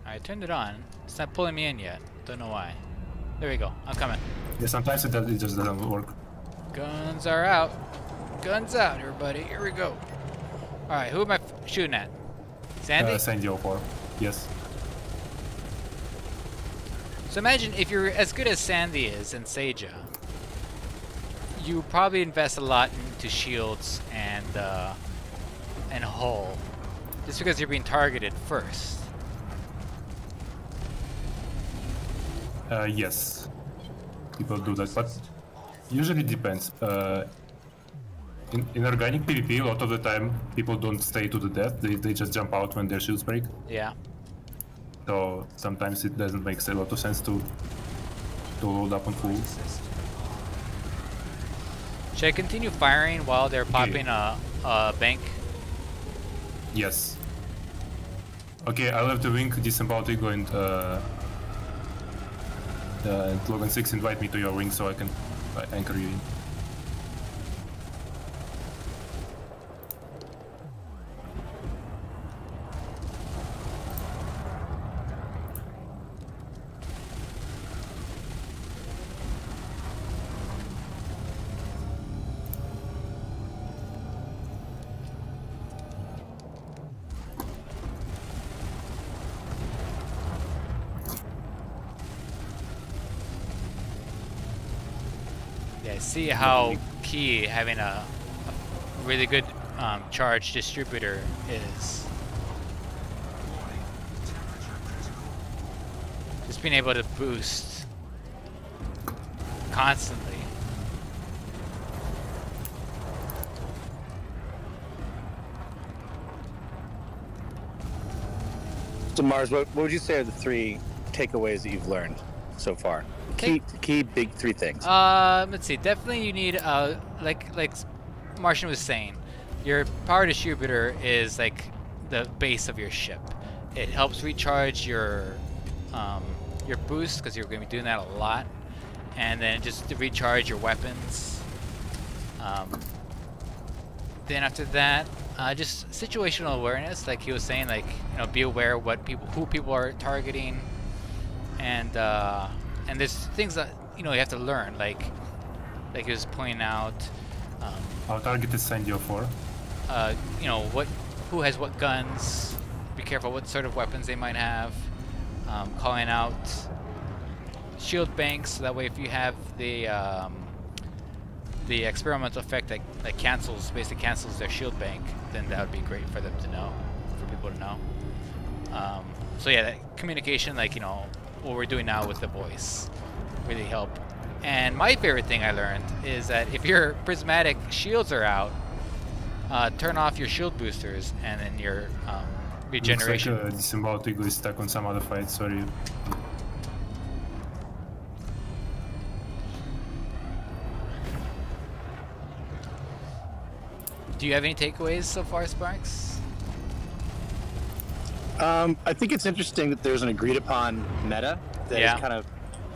I turned it on. It's not pulling me in yet. Don't know why. There we go. I'm coming. Yeah, sometimes it just doesn't work. Guns are out. Guns out, everybody. Here we go. Alright, who am I shooting at? Sandy? Sandy 04. Yes. So imagine if you're as good as Sandy is and Seja, you probably invest a lot into shields and hull, just because you're being targeted first. Yes. People do that, but usually depends. In organic PvP, a lot of the time, people don't stay to the death. They just jump out when their shields break. Yeah. So sometimes it doesn't make a lot of sense to load up on full. Should I continue firing while they're popping a bank? Yes. Okay, I left the wing, disembowel Ego, and Logan 6 invite me to your wing so I can anchor you in. see how key having a really good charge distributor is. Just being able to boost constantly. So Mars, what would you say are the 3 takeaways that you've learned so far? Key big 3 things. Let's see. Definitely, you need like Martian was saying, your power distributor is like the base of your ship. It helps recharge your boost because you're going to be doing that a lot, and then just to recharge your weapons. Then after that, just situational awareness, like he was saying, like be aware who people are targeting, and there's things that you have to learn, like he was pointing out. Our target is Sandio 4. Who has what guns. Be careful what sort of weapons they might have. Calling out shield banks, so that way if you have the experimental effect that basically cancels their shield bank, then that would be great for them to know, for people to know. So yeah, that communication, like what we're doing now with the voice, really help. And my favorite thing I learned is that if your prismatic shields are out, turn off your shield boosters, and then your regeneration. Looks like Disemboweled Eagle is stuck on some other fight, sorry. Do you have any takeaways so far, Sparks? I think it's interesting that there's an agreed upon meta that has kind of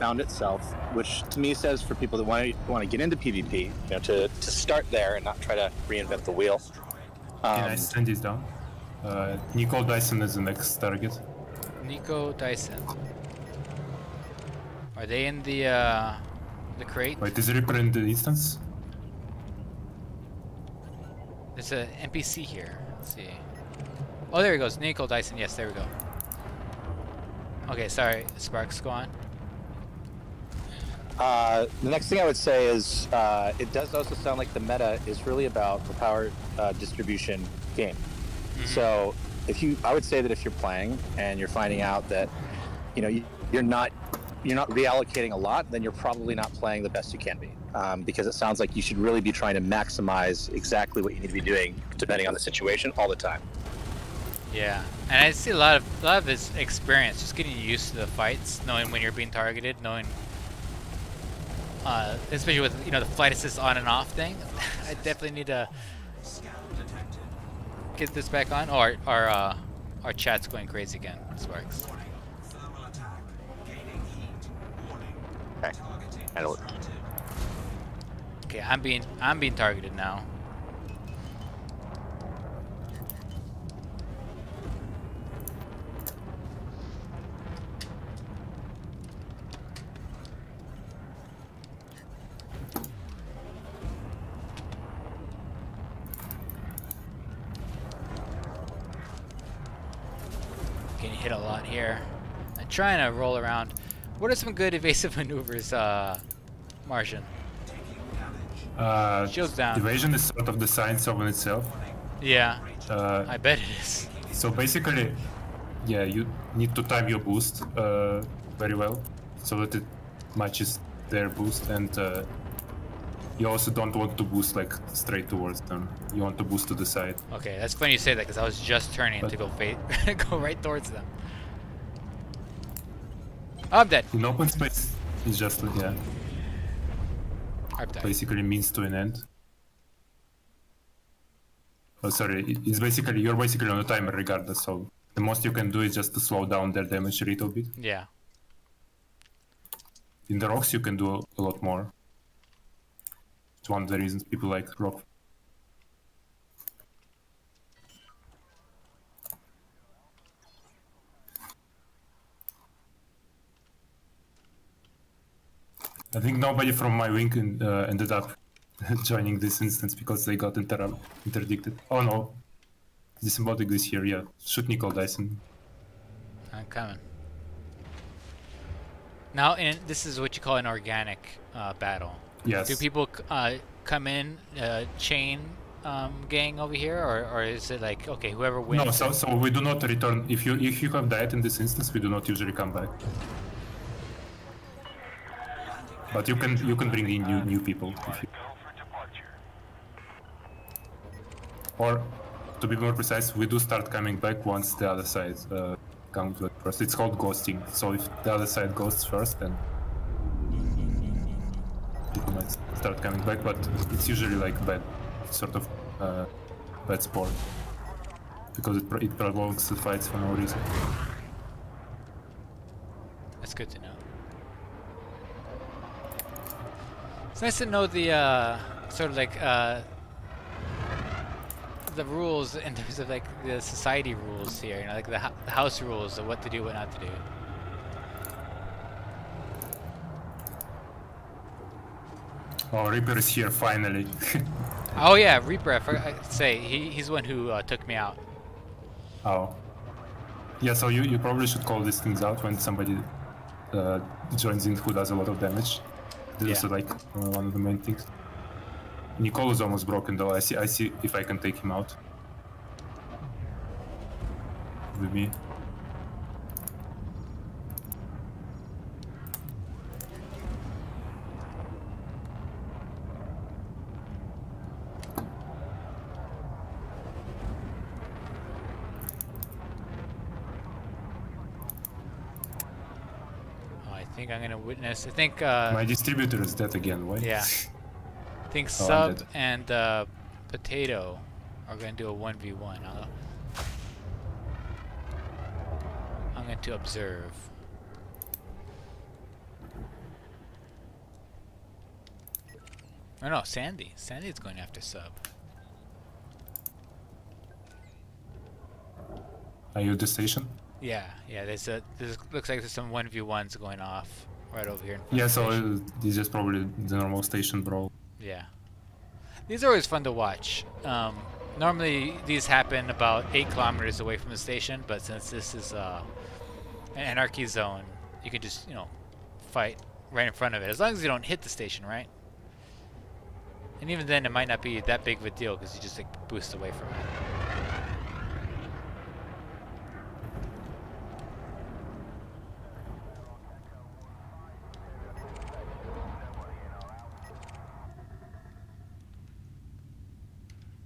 found itself, which to me says for people that want to get into PvP, to start there and not try to reinvent the wheel. Can I send this down? Nico Dyson is the next target. Nico Dyson. Are they in the crate? Wait, is Reaper in the instance? There's an NPC here. Let's see. Oh, there he goes. Nico Dyson. Yes, there we go. Okay, sorry. Sparks, go on. The next thing I would say is it does also sound like the meta is really about the power distribution game. Mm-hmm. So I would say that if you're playing and you're finding out that you're not reallocating a lot, then you're probably not playing the best you can be, because it sounds like you should really be trying to maximize exactly what you need to be doing depending on the situation all the time. Yeah, and I see a lot of this experience, just getting used to the fights, knowing when you're being targeted, knowing, especially with the flight assist on and off thing. I definitely need to get this back on. Oh, our chat's going crazy again, Sparks. Okay. Okay, I'm being targeted now. Getting hit a lot here. I'm trying to roll around. What are some good evasive maneuvers, Martian? Shields down. Evasion is sort of the science of in itself. Yeah, I bet it is. So basically, yeah, you need to time your boost very well so that it matches their boost, and you also don't want to boost like straight towards them. You want to boost to the side. Okay, that's funny you say that because I was just turning to go go right towards them. Oh, I'm dead. In open space, it's just yeah. I'm dead. Basically means to an end. Oh, sorry, it's basically you're basically on a timer regardless. So the most you can do is just to slow down their damage a little bit. Yeah. In the rocks, you can do a lot more. It's one of the reasons people like rock. I think nobody from my wing ended up joining this instance because they got interdicted. Oh no. Disemboweled Eagle is here, yeah. Shoot Nicole Dyson. I'm coming. Now, this is what you call an organic battle. Yes. Do people come in chain gang over here, or is it like okay, whoever wins? No, so we do not return. If you have died in this instance, we do not usually come back. But you can bring in new people if you. Go for departure. Or to be more precise, we do start coming back once the other side comes back first. It's called ghosting. So if the other side ghosts first, then people might start coming back. But it's usually like bad, sort of bad sport because it prolongs the fights for no reason. That's good to know. It's nice to know the sort of like the rules in terms of like the society rules here, you know, like the house rules of what to do, what not to do. Oh, Reaper is here finally. Oh yeah, Reaper. I forgot to say he's the one who took me out. Oh. Yeah, so you probably should call these things out when somebody joins in who does a lot of damage. This is like one of the main things. Nicole is almost broken though. I see if I can take him out. With me. I think I'm gonna witness. I think My distributor is dead again. Why? yeah. I think Oh, I'm Sub dead. and Potato are gonna do a 1v1. I'm going to observe. Oh no, Sandy. Sandy's going after Sub. Are you at the station? Yeah, there's looks like there's some 1v1s going off right over here. Yeah, so this is probably the normal station brawl. Yeah. These are always fun to watch. Normally these happen about 8 kilometers away from the station, but since this is an anarchy zone, you can just, you know, fight right in front of it. As long as you don't hit the station, right? And even then it might not be that big of a deal because you just like boost away from it.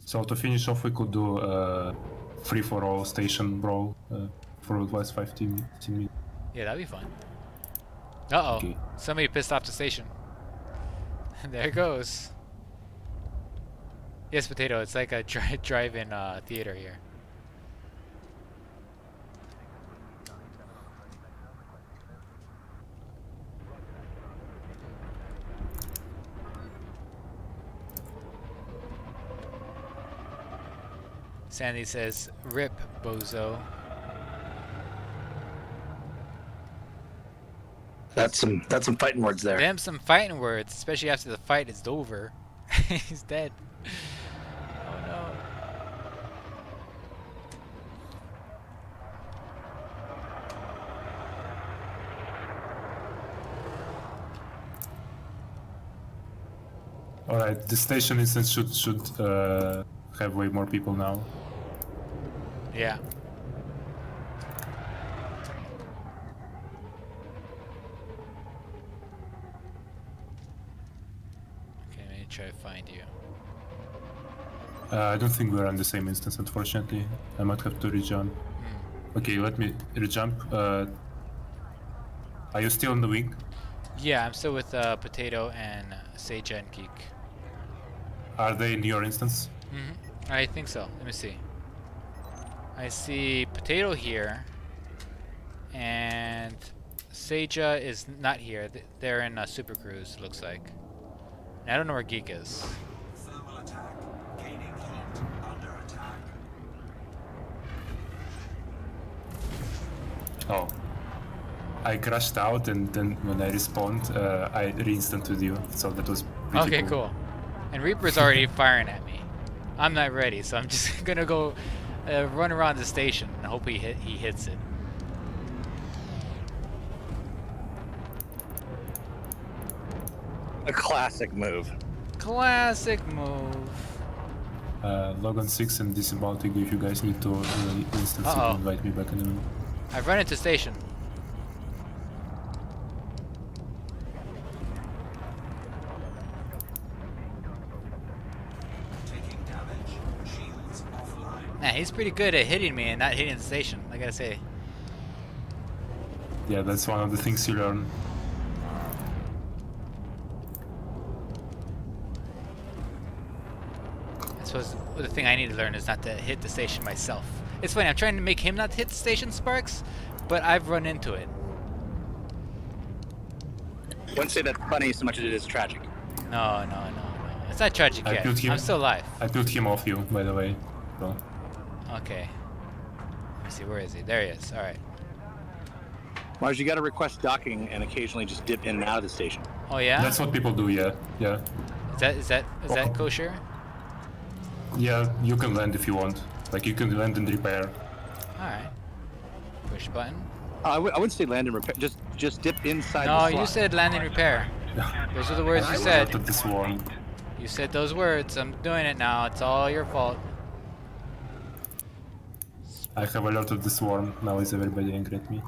So to finish off, we could do free for all station brawl for the last 15 minutes. Yeah, that'd be fun. Uh-oh. Okay. Somebody pissed off the station. There it goes. Yes, Potato, it's like a drive-in theater here. Sandy says, "Rip, bozo." That's some fighting words there. Them some fighting words, especially after the fight is over. He's dead. Oh no. All right, the station instance should have way more people now. Yeah. Okay, let me try to find you. I don't think we're on the same instance, unfortunately. I might have to rejump. Okay, let me rejump. Are you still on the wing? Yeah, I'm still with Potato and Seija and Geek. Are they in your instance? I think so. Let me see. I see Potato here, and Seija is not here. They're in Super Cruise, it looks like. And I don't know where Geek is. Thermal attack. Gaining heat. Under attack. Oh. I crashed out, and then when I respawned, I re-instant with you, so that was pretty Okay, cool. And Reaper's already firing at me. I'm not ready, so I'm just gonna go run around the station and hope he hits it. A classic move. Classic move. Logan 6 and Disembodied if you guys need to instantly Uh-oh. invite me back in the room. I've run into station. Taking damage. Shields offline. Nah, he's pretty good at hitting me and not hitting the station, I gotta say. Yeah, that's one of the things you learn. I suppose the thing I need to learn is not to hit the station myself. It's funny, I'm trying to make him not hit the station, Sparks, but I've run into it. I wouldn't say that's funny so much as it is tragic. No. It's not tragic I yet. killed him. I'm still alive. I peeled him off you, by the way. So, Okay. Let me see, where is he? There he is. Alright. Mars, you got to request docking and occasionally just dip in and out of the station. Oh yeah? that's what people do, yeah. Yeah. Is that kosher? Yeah, you can land if you want. Like, you can land and repair. Alright. Push button. I wouldn't say land and repair. Just dip inside the No, slot. you said land and repair. Those are the words you said. Alerted the swarm. You said those words. I'm doing it now. It's all your fault. I have alerted the swarm. Now is everybody angry at me?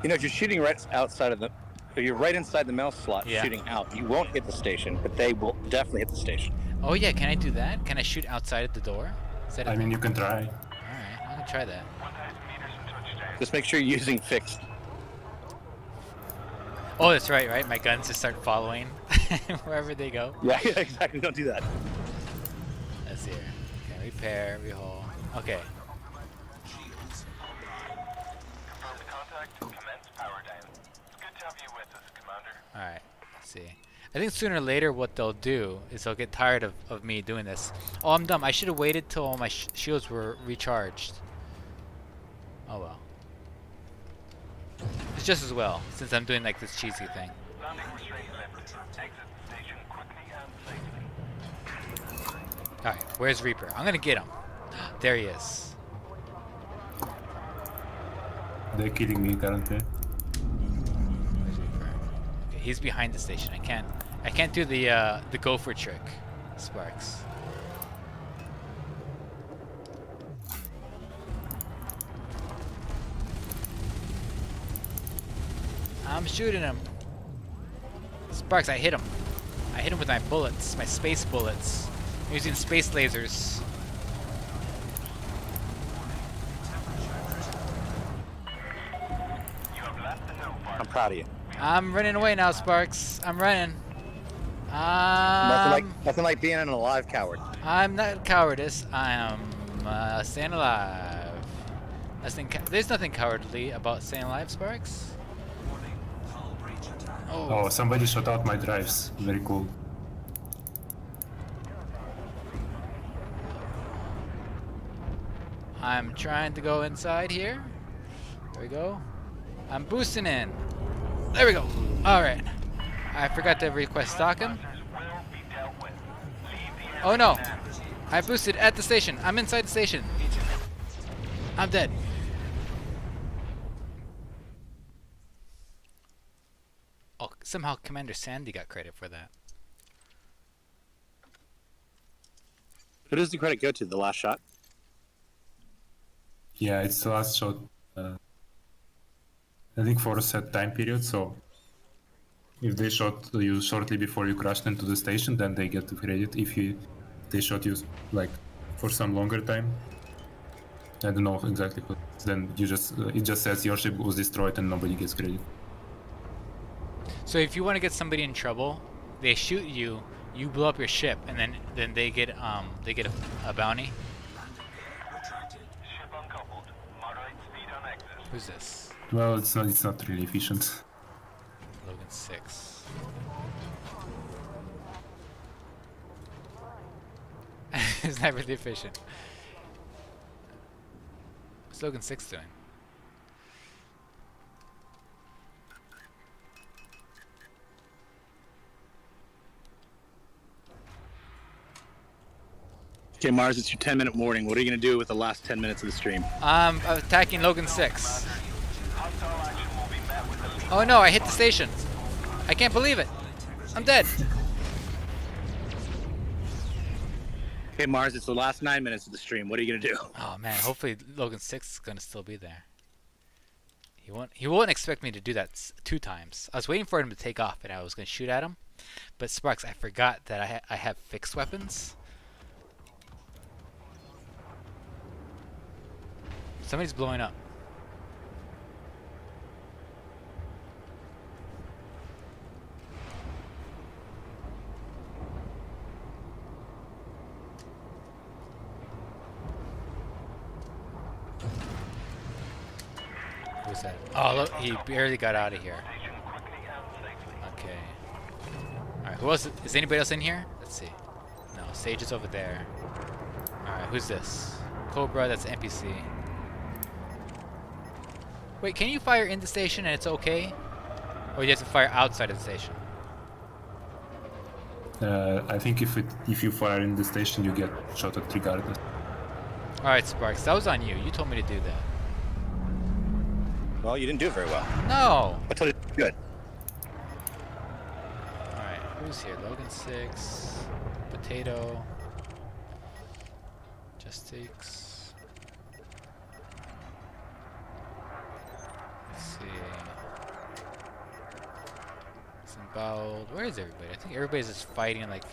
You know, if you're shooting right outside of the, if you're right inside the mouse slot Yeah. shooting out, you won't hit the station, but they will definitely hit the station. Oh yeah, can I do that? Can I shoot outside of the door? Is that I mean, you can try. Alright, I'm gonna try that. 1,000 meters from touchdown. Just make sure you're using fixed. Oh, that's right? My guns just start following wherever they go. Yeah, exactly. Don't do that. Let's see here. Okay, repair, rehaul. Okay. Confirmed contact. Commence power down. It's good to have you with us, Commander. Alright, let's see. I think sooner or later what they'll do is they'll get tired of me doing this. Oh, I'm dumb. I should have waited till all my shields were recharged. Oh well. It's just as well, since I'm doing like this cheesy thing. Landing restraint lifted. Exit the station quickly and safely. Alright, where's Reaper? I'm gonna get him. There he is. They're killing me currently. Where's Reaper? Okay, he's behind the station. I can't do the gopher trick, Sparks. I'm shooting him. Sparks, I hit him. I hit him with my bullets, my space bullets. I'm using space lasers. You have left the no I'm proud of you. I'm running away now, Sparks. I'm running. Nothing like being an alive coward. I'm not cowardice. I am staying alive. There's nothing cowardly about staying alive, Sparks. Oh, somebody shot out my drives. Very cool. I'm trying to go inside here. There we go. I'm boosting in. There we go. All right. I forgot to request docking. will be dealt with. Leave the Oh no! I boosted at the station. I'm inside the station. I'm dead. Oh, somehow Commander Sandy got credit for that. Who does the credit go to? The last shot? Yeah, it's the last shot. I think for a set time period, so if they shot you shortly before you crashed into the station, then they get the credit. If they shot you like for some longer time, I don't know exactly, but then you just it just says your ship was destroyed and nobody gets credit. So if you want to get somebody in trouble, they shoot you, you blow up your ship, and then they get a bounty. ship uncoupled. Moderate speed on exit. Who's this? Well, it's not really efficient. Logan 6. It's not really efficient. What's Logan 6 doing? Okay, Mars, it's your 10-minute warning. What are you going to do with the last 10 minutes of the stream? I'm attacking Logan 6. Hostile action will be met Oh no, I hit the station. I can't believe it. I'm dead. Okay, Mars, it's the last 9 minutes of the stream. What are you gonna do? Oh man, hopefully Logan 6 is gonna still be there. He won't expect me to do that 2 times. I was waiting for him to take off and I was gonna shoot at him. But Sparks, I forgot that I have fixed weapons. Somebody's blowing up. Who's that? Oh, look, he barely got out of here. Okay. Alright, who else? Is anybody else in here? Let's see. No, Sage is over there. Alright, who's this? Cobra, that's an NPC. Wait, can you fire in the station and it's okay? Or you have to fire outside of the station? I think if you fire in the station, you get shot at regardless. Alright, Sparks, that was on you. You told me to do that. Well, you didn't do it very well. No! I told you good. Alright, who's here? Logan 6. Potato. Justice. Let's see. Disemboweled. Where is everybody? I think everybody's just fighting like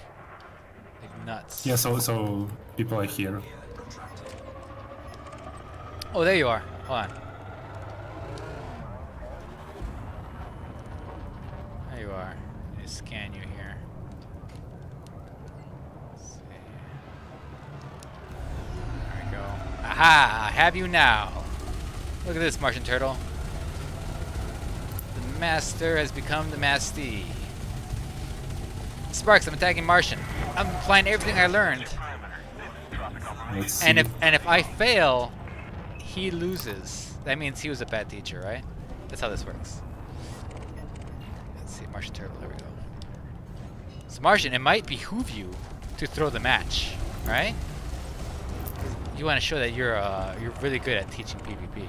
nuts. Yeah, so people are here. Oh, there you are. Hold on. There you are. Let me scan you here. Let's see. There we go. Aha! I have you now. Look at this, Martian turtle. The master has become the mastee. Sparks, I'm attacking Martian. I'm applying everything I learned. Let's see. And if I fail, he loses. That means he was a bad teacher, right? That's how this works. Let's see, Martian turtle. There we go. So Martian, it might behoove you to throw the match, right? You want to show that you're really good at teaching PvP.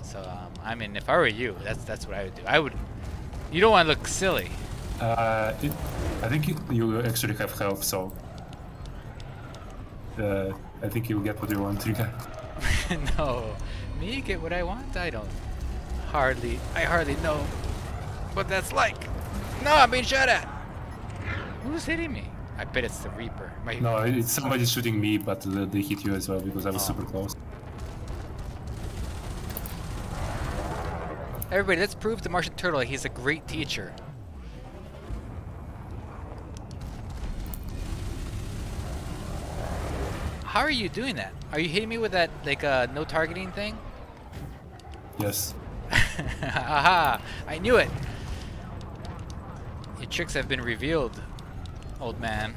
So I mean, if I were you, that's what I would do. You don't want to look silly. I think you actually have help, so I think you'll get what you want, Trigger. No, me get what I want? I hardly know what that's like. No, I'm being shot at. Who's hitting me? I bet it's the Reaper. No, it's somebody shooting me, but they hit you as well because I was super close. Everybody, let's prove to Martian Turtle he's a great teacher. How are you doing that? Are you hitting me with that like no targeting thing? Yes. Aha! I knew it. Your tricks have been revealed, old man.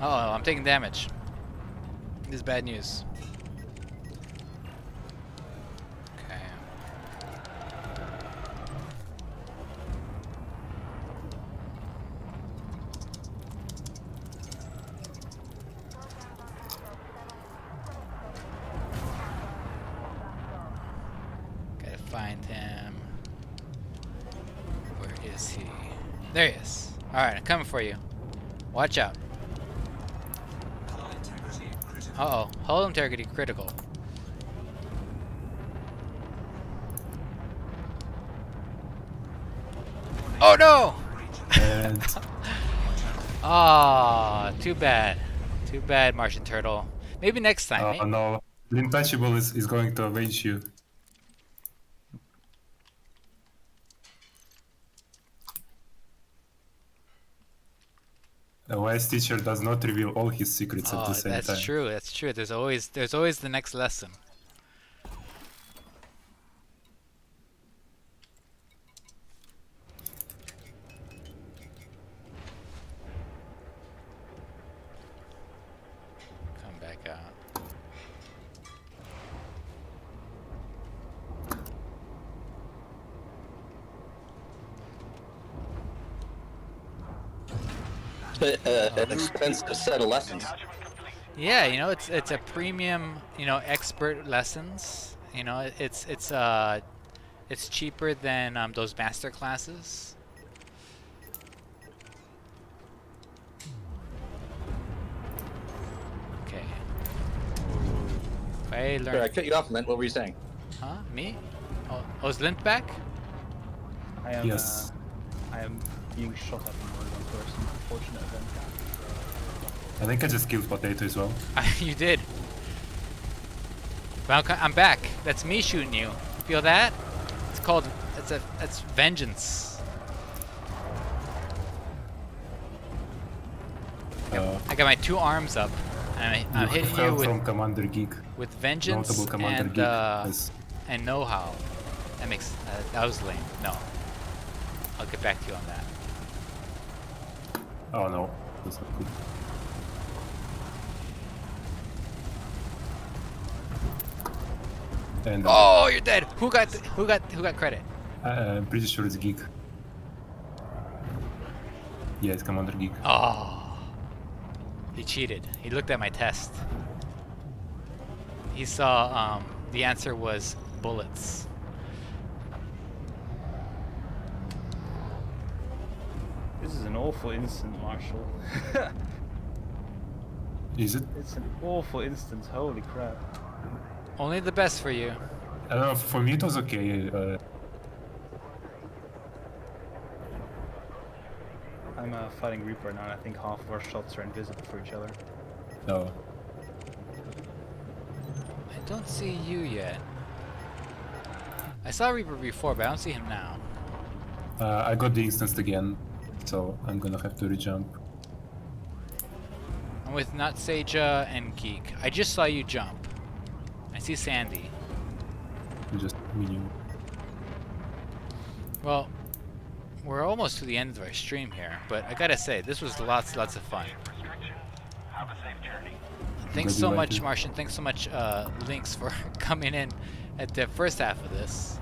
Uh oh, I'm taking damage. This is bad news. Okay. Gotta find him. Where is he? There he is. Alright, I'm coming for you. Watch out. Uh-oh. Hull integrity critical. Oh no! And Ah, too bad. Too bad, Martian Turtle. Maybe next time, eh? no, the Untouchable is going to avenge you. A wise teacher does not reveal all his secrets at the same time. That's true. That's true. There's always the next lesson. Come back out. an expensive set of lessons. Yeah, you know, it's a premium, you know, expert lessons. You know, it's cheaper than those master classes. Okay. If I Sorry, I learn, cut you off, Lint. What were you saying? huh? Me? Oh, is Lint back? I am. Yes. I am being shot at by one person. Unfortunate event. I think I just killed Potato as well. You did. But I'm back. That's me shooting you. Feel that? It's called. It's vengeance. I got my 2 arms up, and I'm You hitting fell you from Commander Geek. with vengeance Notable Commander and Geek. Yes. and know-how. That makes that was lame. No, I'll get back to you on that. Oh no, that's not good. And Oh, you're dead. Who got credit? I'm pretty sure it's Geek. Yeah, it's Commander Geek. Oh, he cheated. He looked at my test. He saw the answer was bullets. This is an awful instant, Marshall. Is it? It's an awful instance. Holy crap. Only the best for you. I don't know, for me it was okay. I'm fighting Reaper now, and I think half of our shots are invisible for each other. No. I don't see you yet. I saw Reaper before, but I don't see him now. I got the instance again, so I'm gonna have to rejump. I'm with Not Seja and Geek. I just saw you jump. I see Sandy. Just medium. Well, we're almost to the end of our stream here, but I gotta say, this was lots of fun. Have a safe journey. Thanks Glad so you liked much, it. Martian. Thanks so much, Lynx, for coming in at the first half of this.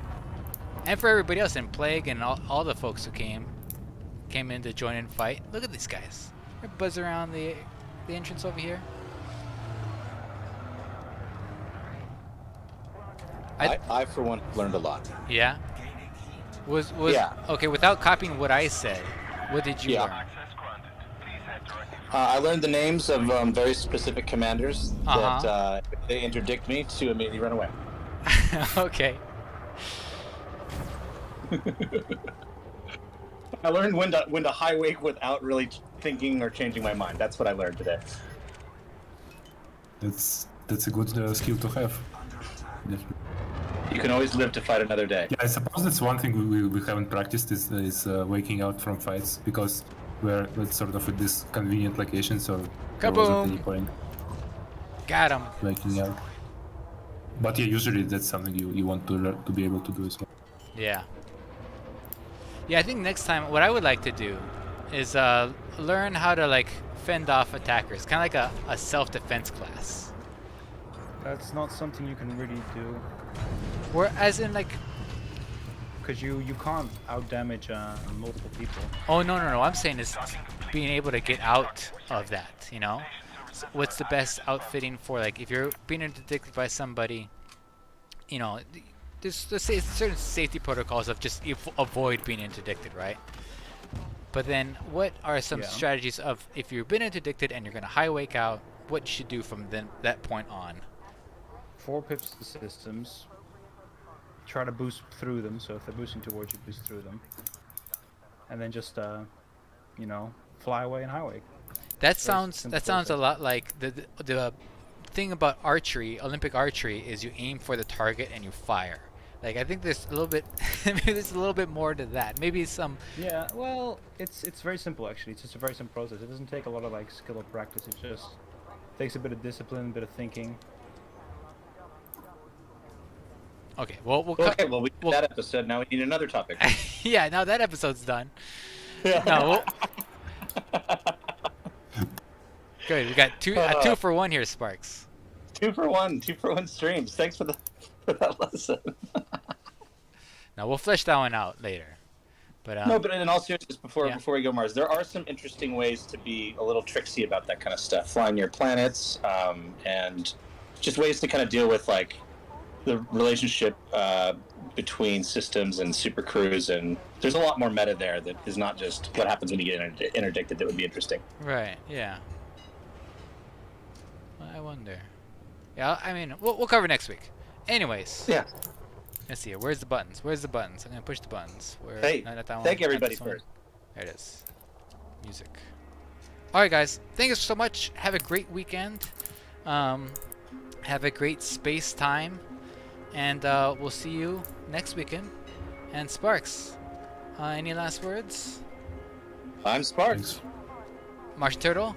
And for everybody else, and Plague and all the folks who came in to join and fight. Look at these guys. They're buzz around the entrance over here. I for one, learned a lot. Yeah. Was Yeah. okay. Without copying what I said, what did you Yeah. learn? Access granted. Please head directly. I learned the names of very specific commanders Uh-huh. that if they interdict me to immediately run away. Okay. I learned when to high wake without really thinking or changing my mind. That's what I learned today. That's a good skill to have. Definitely. You can always live to fight another day. Yeah, I suppose that's one thing we haven't practiced is waking out from fights because we're sort of at this convenient location, so there wasn't any Kaboom! point Got him. waking out. But yeah, usually that's something you want to be able to do as well. Yeah. Yeah, I think next time what I would like to do is learn how to like fend off attackers, kind of like a self-defense class. That's not something you can really do, Or as in like, because you can't outdamage multiple people. oh no, I'm saying is being able to get out of that. You know, what's the best outfitting for like if you're being interdicted by somebody, you know. There's certain safety protocols of just avoid being interdicted, right? But then, what are some Yeah. strategies of if you've been interdicted and you're gonna high wake out? What you should do from then that point on? 4 pips to systems. Try to boost through them, so if they're boosting towards you, boost through them. And then just, you know, fly away and high wake. That simple sounds a process. lot like the thing about archery, Olympic archery, is you aim for the target and you fire. Like I think there's a little bit, maybe there's a little bit more to that. Maybe some. Yeah, well, it's very simple actually. It's just a very simple process. It doesn't take a lot of like skill or practice. It just takes a bit of discipline, a bit of thinking. Okay, well we'll Okay, cut. well we did well- that episode. Now we need another topic. Yeah, now that episode's done. No. Good. We got two 2-for-1 here, Sparks. 2-for-1 streams. Thanks for that lesson. Now we'll flesh that one out later. But No, but in all seriousness, before Yeah. before we go, Mars, there are some interesting ways to be a little tricksy about that kind of stuff, flying near planets, and just ways to kind of deal with like the relationship between systems and super crews. And there's a lot more meta there that is not just what happens when you get interdicted. That would be interesting. right, yeah. Well, I wonder. Yeah, I mean, we'll cover next week. Anyways. Yeah. Let's see here. Where's the buttons? Where's the buttons? I'm gonna push the buttons. Where? Hey, no, not that one, thank not everybody this one. first. There it is. Music. All right, guys. Thank you so much. Have a great weekend. Have a great space time, and we'll see you next weekend. And Sparks, any last words? I'm Sparks. Thanks. Martian Turtle.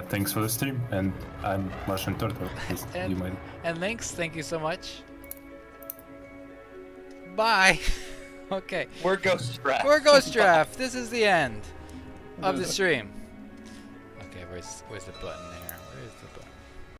Thanks for the stream, and I'm Martian Turtle. as And- you might. And Lynx, thank you so much. Bye. Okay. We're Ghost Draft. We're Ghost Draft. This is the end of the stream. Okay, where's the button there? Where's the